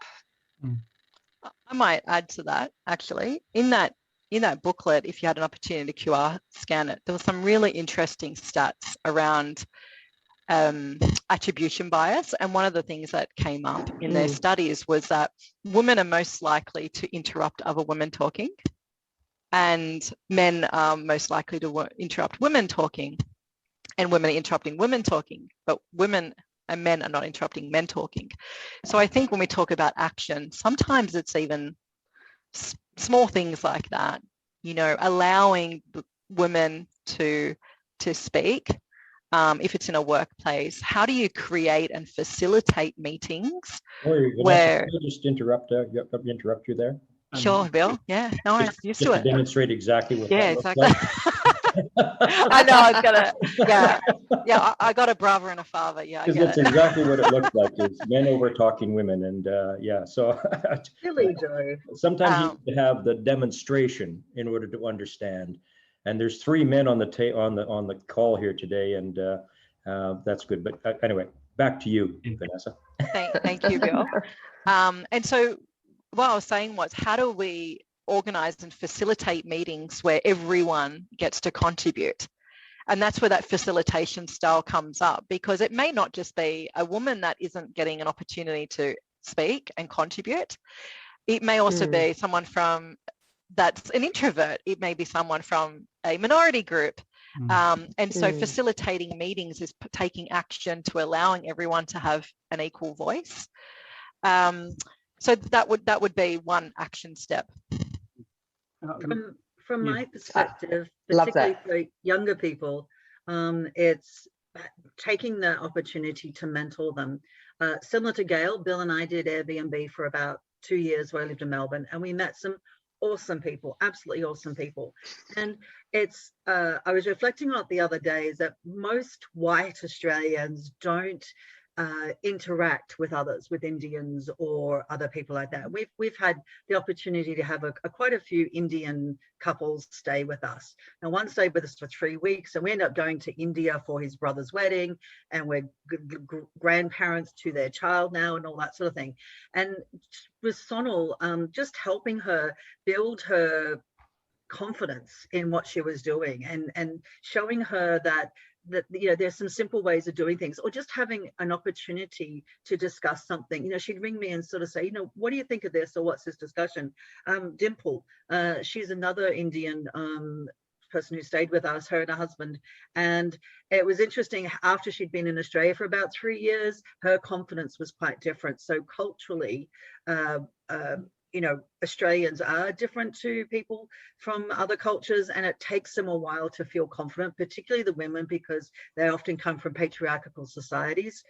I might add to that, actually. In that booklet, if you had an opportunity to QR scan it, there were some really interesting stats around attribution bias. And one of the things that came up in their studies was that women are most likely to interrupt other women talking, and men are most likely to interrupt women talking, and women are interrupting women talking, but women and men are not interrupting men talking. So I think when we talk about action, sometimes it's even small things like that, you know, allowing women to speak. If it's in a workplace, how do you create and facilitate meetings where... Can I just interrupt you there? Sure, Bill. Yeah, no, I'm used to it. Demonstrate exactly what that looks exactly. like. I know, I was gonna, I got a brother and a father. Yeah, because that's exactly what it looks like, is men over talking women. And so Really, Joe. sometimes you have the demonstration in order to understand. And there's 3 men on the call here today, and that's good. But anyway, back to you, Vanessa. Thank you, Bill. And so what I was saying was, how do we organize and facilitate meetings where everyone gets to contribute? And that's where that facilitation style comes up, because it may not just be a woman that isn't getting an opportunity to speak and contribute. It may also be someone that's an introvert. It may be someone from a minority group. And so facilitating meetings is taking action to allowing everyone to have an equal voice. So that would be one action step. From my perspective, particularly for younger people, it's taking the opportunity to mentor them. Similar to Gail, Bill and I did Airbnb for about 2 years where I lived in Melbourne, and we met some awesome people, absolutely awesome people. And it's, I was reflecting on it the other day, is that most white Australians don't interact with others, with Indians or other people like that. We've had the opportunity to have quite a few Indian couples stay with us. Now, one stayed with us for 3 weeks, and we ended up going to India for his brother's wedding, and we're grandparents to their child now and all that sort of thing. And with Sonal, just helping her build her confidence in what she was doing, and showing her that you know, there's some simple ways of doing things, or just having an opportunity to discuss something. You know, she'd ring me and sort of say, you know, what do you think of this, or what's this discussion? Dimple, she's another Indian person who stayed with us, her and her husband, and it was interesting. After she'd been in Australia for about 3 years, her confidence was quite different. So culturally, you know, Australians are different to people from other cultures, and it takes them a while to feel confident, particularly the women, because they often come from patriarchal societies.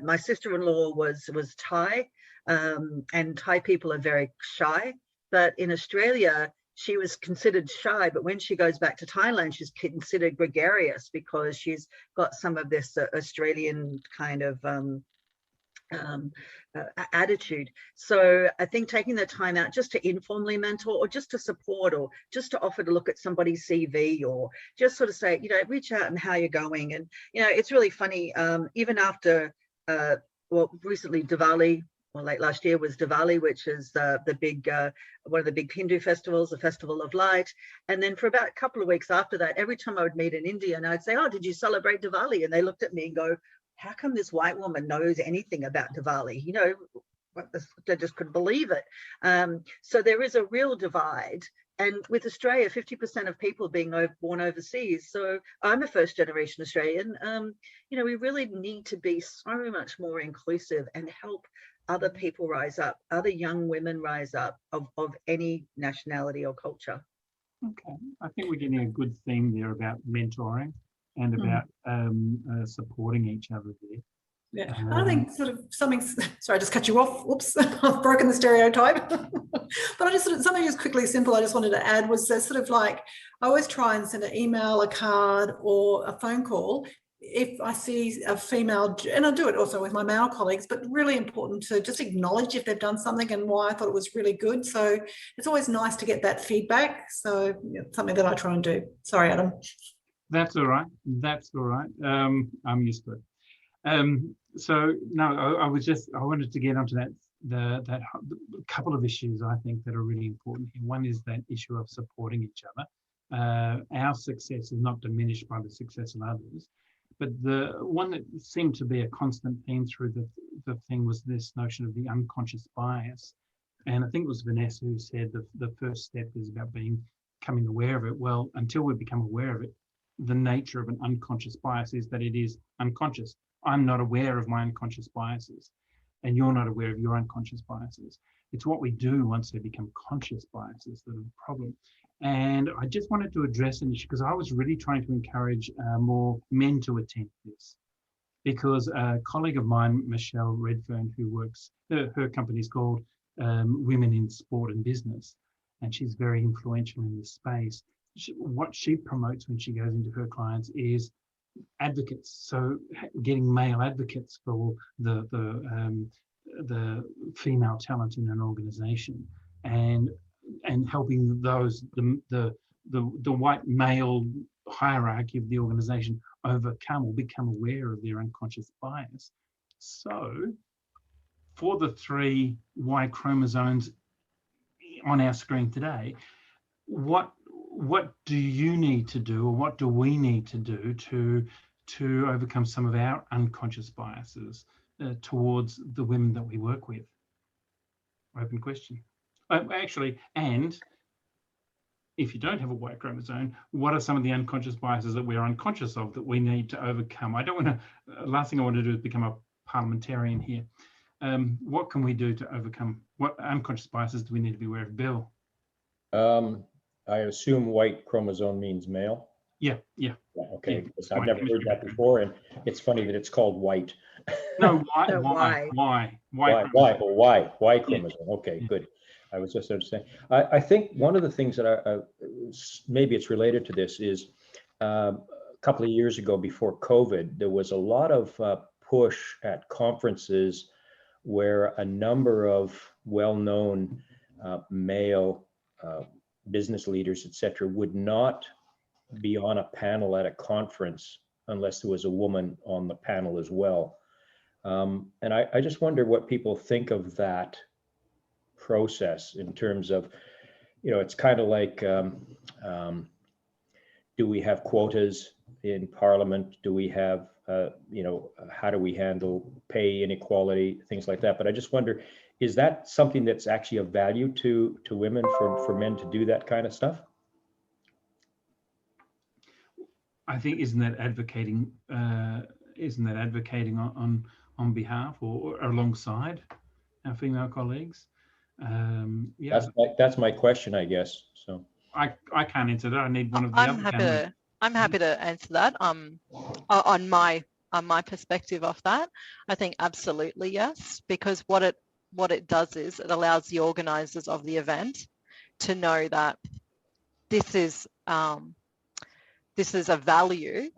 My sister-in-law was Thai, and Thai people are very shy, but in Australia, she was considered shy, but when she goes back to Thailand, she's considered gregarious because she's got some of this Australian kind of attitude. So I think taking the time out just to informally mentor, or just to support, or just to offer to look at somebody's CV, or just sort of say, you know, reach out and how you're going. And, you know, it's really funny, even after, well, recently Diwali, well, late last year was Diwali, which is the big, one of the big Hindu festivals, the Festival of Light. And then for about a couple of weeks after that, every time I would meet an Indian, I'd say, oh, did you celebrate Diwali? And they looked at me and go, how come this white woman knows anything about Diwali? You know, I just couldn't believe it. So there is a real divide. And with Australia, 50% of people being born overseas. So I'm a first generation Australian. You know, we really need to be so much more inclusive and help other people rise up, other young women rise up of any nationality or culture. Okay, I think we're getting a good theme there about mentoring and about supporting each other there. Yeah, I think sort of something, sorry, I just cut you off. Whoops, I've broken the stereotype. But I just sort of, something just quickly simple I just wanted to add was sort of like, I always try and send an email, a card, or a phone call if I see a female, and I do it also with my male colleagues, but really important to just acknowledge if they've done something and why I thought it was really good. So it's always nice to get that feedback. So something that I try and do. Sorry, Adam. That's all right. That's all right. I'm used to it. So no, I wanted to get onto that couple of issues I think that are really important here. One is that issue of supporting each other. Our success is not diminished by the success of others. But the one that seemed to be a constant theme through the thing was this notion of the unconscious bias. And I think it was Vanessa who said the first step is about becoming aware of it. Well, until we become aware of it, the nature of an unconscious bias is that it is unconscious. I'm not aware of my unconscious biases, and you're not aware of your unconscious biases. It's what we do once they become conscious biases that are the problem. And I just wanted to address an issue because I was really trying to encourage more men to attend this, because a colleague of mine, Michelle Redfern, who works, her company is called Women in Sport and Business, and she's very influential in this space. What she promotes when she goes into her clients is advocates. So getting male advocates for the female talent in an organization, and helping those the white male hierarchy of the organization overcome or become aware of their unconscious bias. So for the 3 Y chromosomes on our screen today, what do you need to do, or what do we need to do to overcome some of our unconscious biases towards the women that we work with? Open question. Actually, and if you don't have a Y chromosome, what are some of the unconscious biases that we're unconscious of that we need to overcome? I don't want to, last thing I want to do is become a parliamentarian here. What can we do to overcome, what unconscious biases do we need to be aware of, Bill? I assume white chromosome means male. Yeah. Okay, Yeah. I've never heard that before, and it's funny that it's called white. No, Y chromosome. Okay, Yeah. Good. I was just understanding. I think one of the things that maybe it's related to this is a couple of years ago, before COVID, there was a lot of push at conferences where a number of well-known male business leaders, etc., would not be on a panel at a conference unless there was a woman on the panel as well. And I just wonder what people think of that process in terms of, it's kind of like, do we have quotas in Parliament? Do we have, how do we handle pay inequality, things like that? But I just wonder, is that something that's actually of value to women, for men to do that kind of stuff? I think isn't that advocating on behalf or alongside our female colleagues? Yeah. That's my question, I guess. So I can't answer that. I need one of the other. I'm happy to answer that. On my perspective of that, I think absolutely yes, because what it does is it allows the organisers of the event to know that this is a value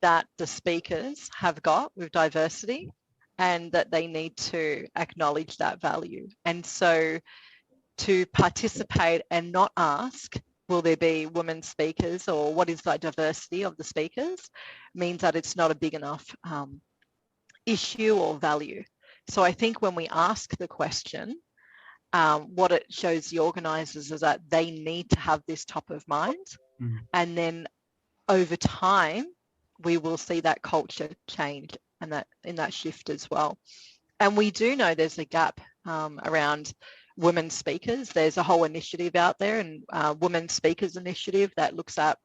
that the speakers have got with diversity, and that they need to acknowledge that value. And so to participate and not ask, will there be women speakers or what is the diversity of the speakers, means that it's not a big enough issue or value. So I think when we ask the question, what it shows the organisers is that they need to have this top of mind. And then over time, we will see that culture change and that in that shift as well. And we do know there's a gap around women speakers. There's a whole initiative out there, and Women Speakers Initiative, that looks at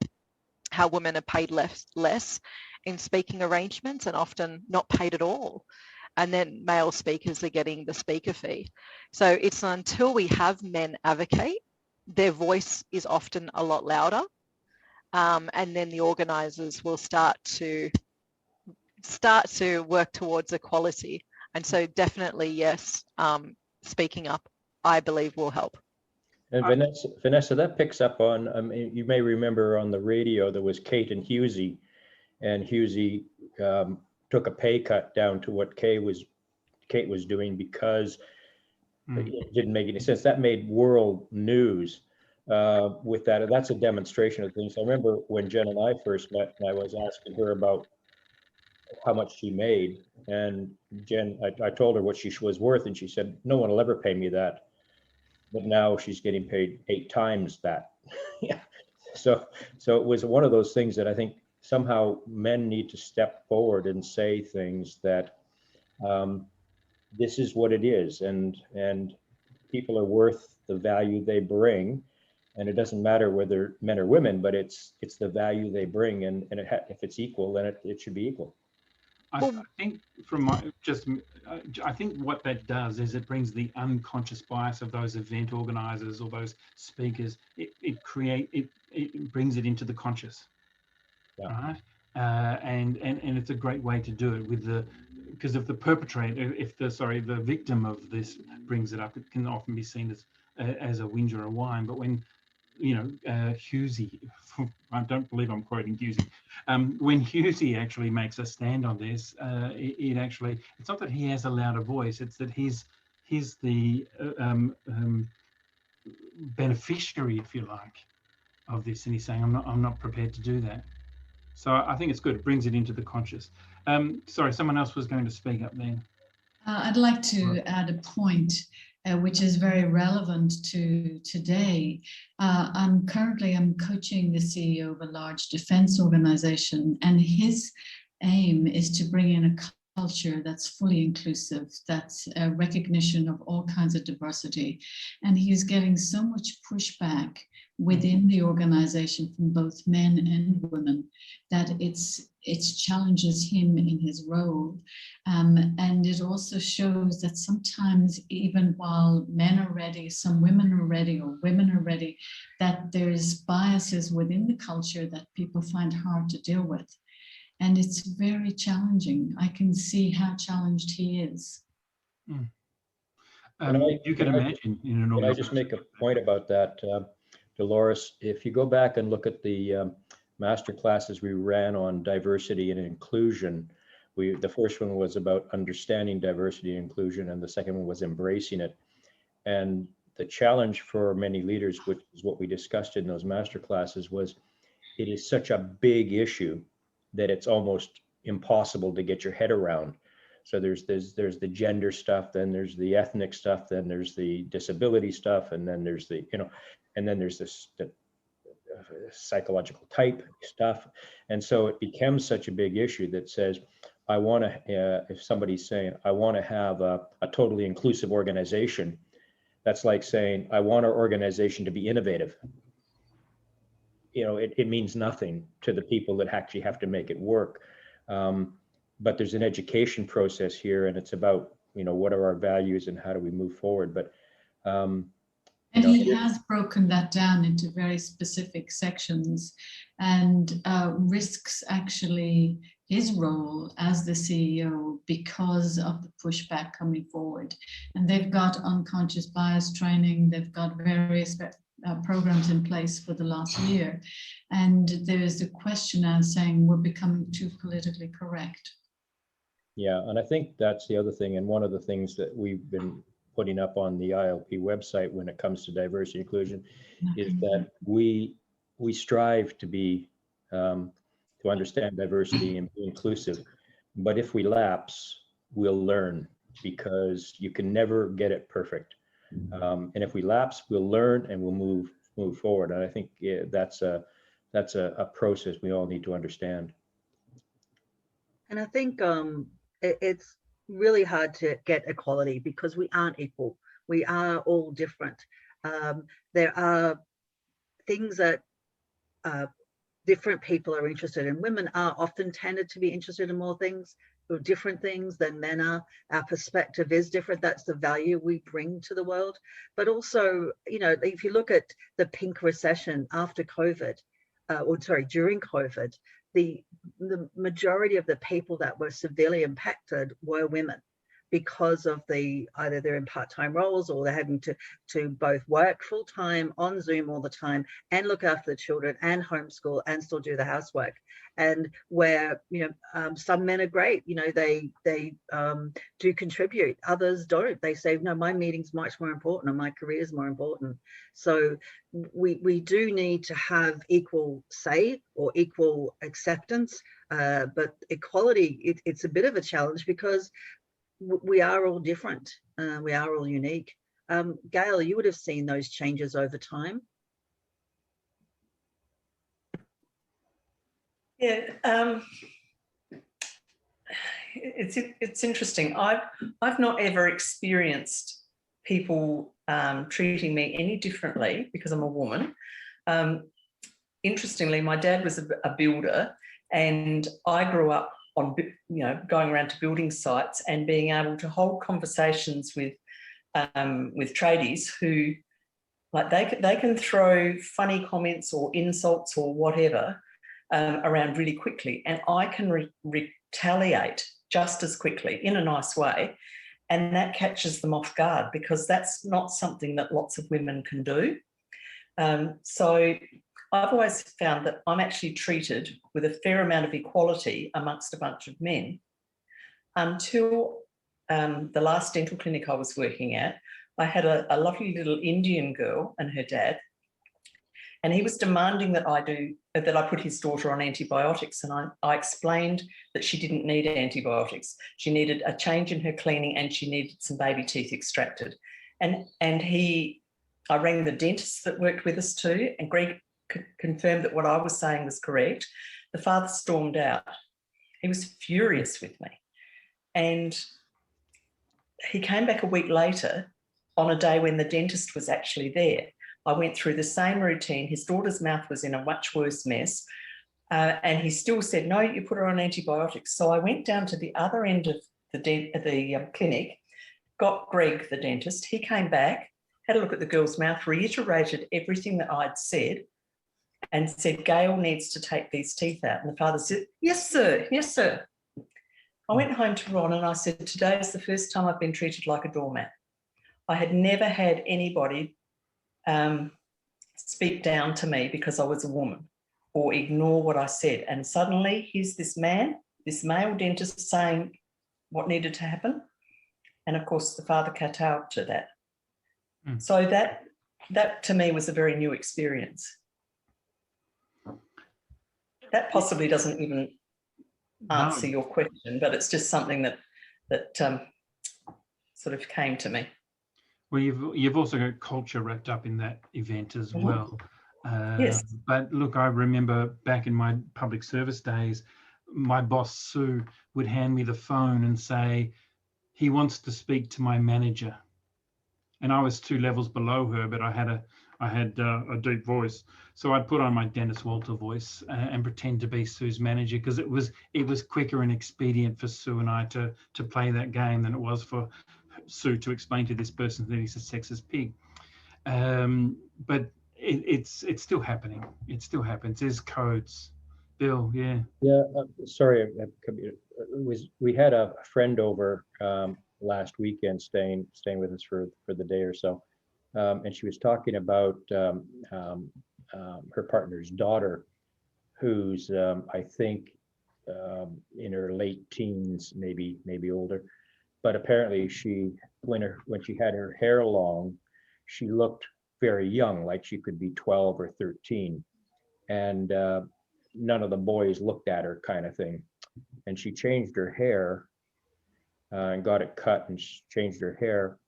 how women are paid less in speaking arrangements and often not paid at all. And then male speakers are getting the speaker fee. So it's until we have men advocate, their voice is often a lot louder. And then the organisers will start to work towards equality. And so definitely, yes, speaking up, I believe, will help. And Vanessa, that picks up on, you may remember on the radio, there was Kate and Husey, and Husey took a pay cut down to what Kate was doing because it didn't make any sense. That made world news with that. And that's a demonstration of things. I remember when Jen and I first met, and I was asking her about how much she made. And Jen, I told her what she was worth, and she said, no one will ever pay me that. But now she's getting paid 8 times that. Yeah. So it was one of those things that I think somehow men need to step forward and say things that this is what it is, and people are worth the value they bring, and it doesn't matter whether men or women, but it's the value they bring, and if it's equal, then it should be equal. I think I think what that does is it brings the unconscious bias of those event organisers or those speakers. It brings it into the conscious, right? And it's a great way to do it because if the perpetrator, the victim of this brings it up, it can often be seen as a whinge or a whine. But when Husey, I don't believe I'm quoting Husey. When Husey actually makes a stand on this, it's not that he has a louder voice, it's that he's the beneficiary, if you like, of this, and he's saying, I'm not prepared to do that. So I think it's good. It brings it into the conscious. Sorry, someone else was going to speak up then. I'd like to add a point which is very relevant to today. I'm coaching the CEO of a large defense organization, and his aim is to bring in a culture that's fully inclusive, that's a recognition of all kinds of diversity. And he's getting so much pushback within the organization from both men and women that it challenges him in his role. And it also shows that sometimes, even while men are ready, some women are ready, or women are ready, that there's biases within the culture that people find hard to deal with. And it's very challenging. I can see how challenged he is. You can imagine in an organization. Can I just make a point about that, Dolores? If you go back and look at the master classes we ran on diversity and inclusion, the first one was about understanding diversity and inclusion, and the second one was embracing it. And the challenge for many leaders, which is what we discussed in those master classes, was it is such a big issue that it's almost impossible to get your head around. So there's the gender stuff, then there's the ethnic stuff, then there's the disability stuff, and then there's the and then there's the psychological type stuff. And so it becomes such a big issue that says, I want to, if somebody's saying, I want to have a totally inclusive organization, that's like saying, I want our organization to be innovative. It means nothing to the people that actually have to make it work. But there's an education process here, and it's about, what are our values and how do we move forward? But and he has broken that down into very specific sections, and risks actually his role as the CEO because of the pushback coming forward. And they've got unconscious bias training, they've got various programs in place for the last year. And there's a question as saying we're becoming too politically correct. Yeah, and I think that's the other thing, and one of the things that we've been putting up on the ILP website when it comes to diversity and inclusion is that we strive to be to understand diversity and be inclusive, but if we lapse, we'll learn, because you can never get it perfect. And if we lapse, we'll learn and we'll move forward. And I think that's a process we all need to understand. And I think it's really hard to get equality because we aren't equal. We are all different. There are things that different people are interested in. Women are often tended to be interested in more things or different things than men are. Our perspective is different. That's the value we bring to the world. But also, you know, if you look at the pink recession after COVID, during COVID, the majority of the people that were severely impacted were women, because of either they're in part-time roles or they're having to both work full-time on Zoom all the time and look after the children and homeschool and still do the housework. And where, you know, some men are great, you know, they do contribute, others don't. They say, no, my meeting's much more important and my career is more important. So we do need to have equal say or equal acceptance, but equality, it's a bit of a challenge because we are all different. We are all unique. Gail, you would have seen those changes over time. Yeah, it's interesting. I've not ever experienced people treating me any differently because I'm a woman. Interestingly, my dad was a builder, and I grew up on, you know, going around to building sites and being able to hold conversations with tradies who, like, they can throw funny comments or insults or whatever around really quickly, and I can retaliate just as quickly in a nice way, and that catches them off guard because that's not something that lots of women can do. So I've always found that I'm actually treated with a fair amount of equality amongst a bunch of men until the last dental clinic I was working at. I had a lovely little Indian girl and her dad, and he was demanding that I put his daughter on antibiotics, and I explained that she didn't need antibiotics. She needed a change in her cleaning and she needed some baby teeth extracted. And I rang the dentist that worked with us too, and Greg confirmed that what I was saying was correct. The father stormed out. He was furious with me. And he came back a week later on a day when the dentist was actually there. I went through the same routine. His daughter's mouth was in a much worse mess. And he still said, no, you put her on antibiotics. So I went down to the other end of the clinic, got Greg, the dentist. He came back, had a look at the girl's mouth, reiterated everything that I'd said, and said, Gail needs to take these teeth out. And the father said, yes, sir, yes, sir. I went home to Ron and I said, today is the first time I've been treated like a doormat. I had never had anybody speak down to me because I was a woman or ignore what I said. And suddenly here's this male dentist saying what needed to happen. And of course the father kowtowed to that. So that to me was a very new experience. That possibly doesn't even answer your question, but it's just something that sort of came to me. Well, you've also got culture wrapped up in that event as well. Yes. But look, I remember back in my public service days, my boss Sue would hand me the phone and say, he wants to speak to my manager. And I was 2 levels below her, but I had a deep voice. So I'd put on my Dennis Walter voice and pretend to be Sue's manager, because it was quicker and expedient for Sue and I to play that game than it was for Sue to explain to this person that he's a sexist pig. But it's still happening. It still happens. There's codes. Bill, yeah. Yeah, sorry. We had a friend over last weekend staying with us for the day or so. And she was talking about her partner's daughter, who's I think in her late teens, maybe older. But apparently when she had her hair long, she looked very young, like she could be 12 or 13. And none of the boys looked at her, kind of thing. And she changed her hair and got it cut, and she changed her hair.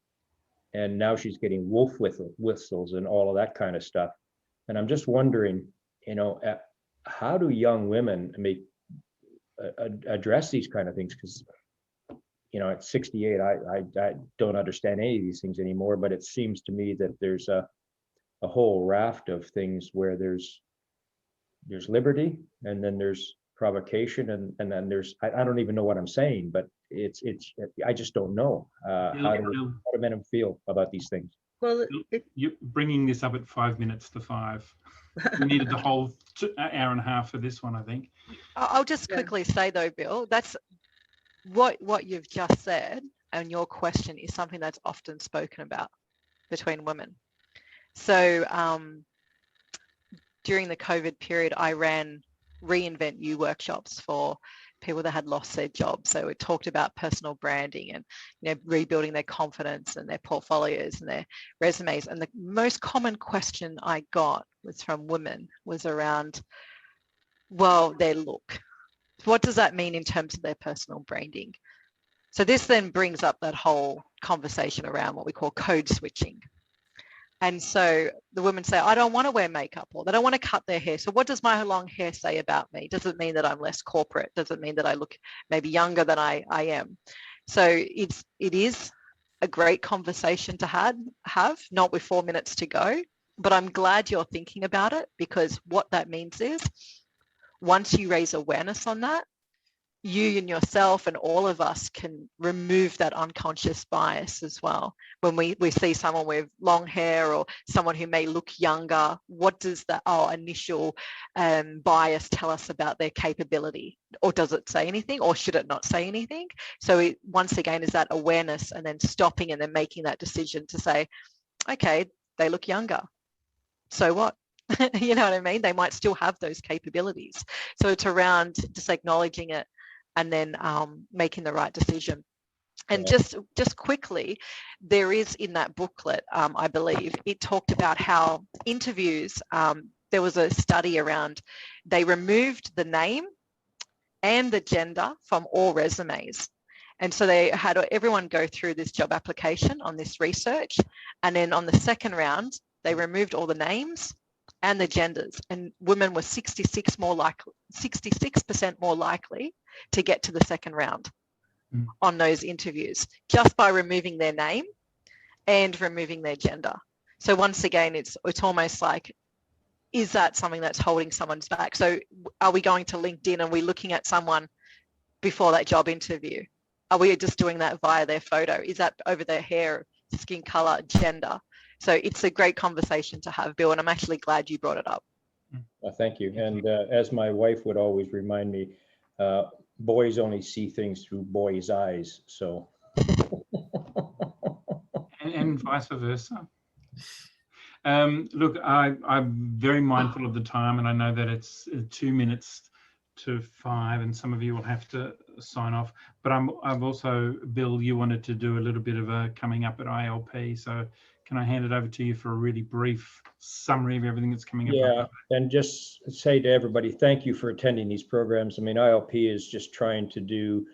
And now she's getting wolf whistles and all of that kind of stuff. And I'm just wondering, how do young women address these kind of things? Because, at 68, I don't understand any of these things anymore, but it seems to me that there's a whole raft of things where there's liberty, and then there's provocation, and then there's, I don't even know what I'm saying, but I just don't know how do men feel about these things. Well, you're bringing this up at 5 minutes to 5. We needed the whole hour and a half for this one, I think. I'll just quickly say though, Bill, that's what you've just said, and your question is something that's often spoken about between women. So during the COVID period, I ran Reinvent You workshops for people that had lost their jobs. So we talked about personal branding and rebuilding their confidence and their portfolios and their resumes. And the most common question I got was from women was around, well, their look. What does that mean in terms of their personal branding? So this then brings up that whole conversation around what we call code switching. And so the women say, I don't want to wear makeup, or they don't want to cut their hair. So what does my long hair say about me? Does it mean that I'm less corporate? Does it mean that I look maybe younger than I am? So it is a great conversation to have, not with 4 minutes to go, but I'm glad you're thinking about it, because what that means is once you raise awareness on that, you and yourself and all of us can remove that unconscious bias as well. When we see someone with long hair or someone who may look younger, what does that initial bias tell us about their capability? Or does it say anything, or should it not say anything? So it, once again, is that awareness, and then stopping and then making that decision to say, okay, they look younger. So what? You know what I mean? They might still have those capabilities. So it's around just acknowledging it and then making the right decision. And just quickly, there is in that booklet, I believe, it talked about how interviews, there was a study around, they removed the name and the gender from all resumes. And so they had everyone go through this job application on this research. And then on the second round, they removed all the names and the genders, and women were 66% more likely to get to the second round on those interviews, just by removing their name and removing their gender. So once again, it's almost like, is that something that's holding someone's back? So are we going to LinkedIn and we're looking at someone before that job interview? Are we just doing that via their photo? Is that over their hair, skin color, gender? So it's a great conversation to have, Bill, and I'm actually glad you brought it up. Thank you. And as my wife would always remind me, boys only see things through boys' eyes. So. and vice versa. Look, I'm very mindful of the time, and I know that it's 2 minutes to 5, and some of you will have to sign off. But I've also, Bill, you wanted to do a little bit of a coming up at ILP, so can I hand it over to you for a really brief summary of everything that's coming up? Yeah, and just say to everybody, thank you for attending these programs. I mean, ILP is just trying to do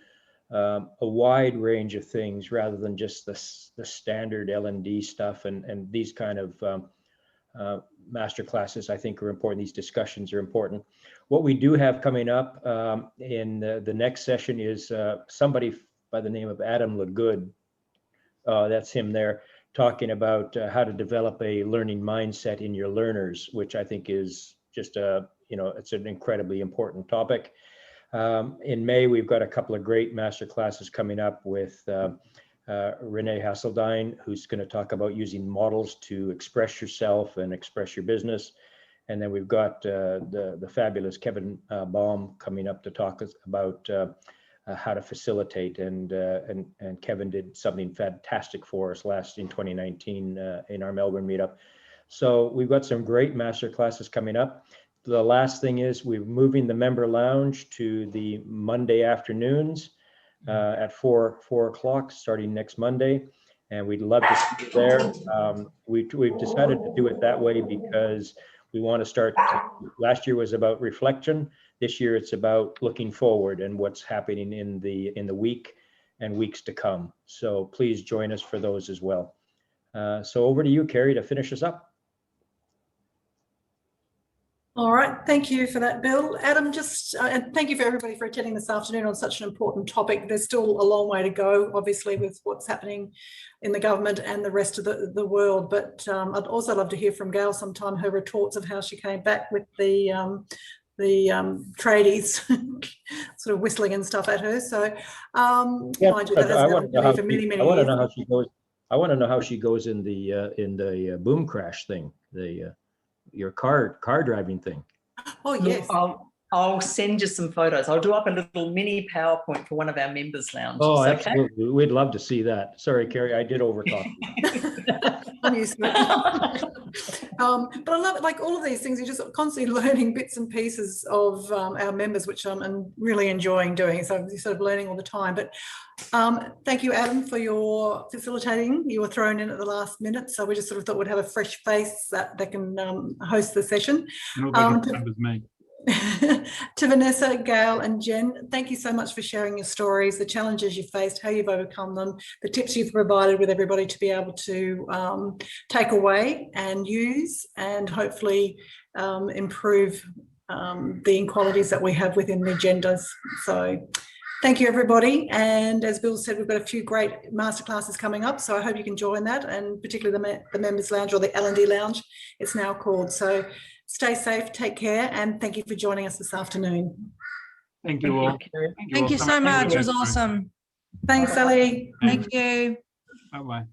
a wide range of things rather than just the standard L&D stuff, and these kind of master classes I think are important. These discussions are important. What we do have coming up in the next session is somebody by the name of Adam LaGood, that's him there, talking about how to develop a learning mindset in your learners, which I think is just it's an incredibly important topic. In May, we've got a couple of great master classes coming up with Renee Hasseldine, who's going to talk about using models to express yourself and express your business. And then we've got the fabulous Kevin Baum coming up to talk about how to facilitate. And Kevin did something fantastic for us in 2019 in our Melbourne meetup. So we've got some great master classes coming up. the last thing is we're moving the member lounge to the Monday afternoons at 4 o'clock starting next Monday. And we'd love to see you there. We've decided to do it that way because we want to start. Last year was about reflection. This year it's about looking forward and what's happening in the week and weeks to come. So please join us for those as well. So over to you, Kerry, to finish us up. All right, thank you for that, Bill. Adam, and thank you for everybody for attending this afternoon on such an important topic. There's still a long way to go, obviously, with what's happening in the government and the rest of the world. But I'd also love to hear from Gail sometime, her retorts of how she came back with the tradies sort of whistling and stuff at her. So Yeah, mind you, that I hasn't want to know happened for many, many I want to years. know how she goes. I want to know how she goes in the boom crash thing, your car driving thing. Oh, yes. I'll send you some photos. I'll do up a little mini PowerPoint for one of our members' lounges. Oh, okay? absolutely. We'd love to see that. Sorry, Kerry, I did overtalk. I'm used to it. But I love it, like all of these things, you're just constantly learning bits and pieces of our members, which I'm really enjoying doing. So you're sort of learning all the time. But thank you, Adam, for your facilitating. You were thrown in at the last minute. So we just sort of thought we'd have a fresh face that can host the session. Nobody remembers me. To Vanessa, Gail and Jen, thank you so much for sharing your stories, the challenges you faced, how you've overcome them, the tips you've provided with everybody to be able to take away and use and hopefully improve the inequalities that we have within the agendas. So thank you, everybody. And as Bill said, we've got a few great masterclasses coming up. So I hope you can join that, and particularly the Members Lounge, or the L&D Lounge, it's now called. So stay safe, take care, and thank you for joining us this afternoon. Thank you all. Thank you so much. It was awesome. Thanks, Sally. Thank you. Bye-bye.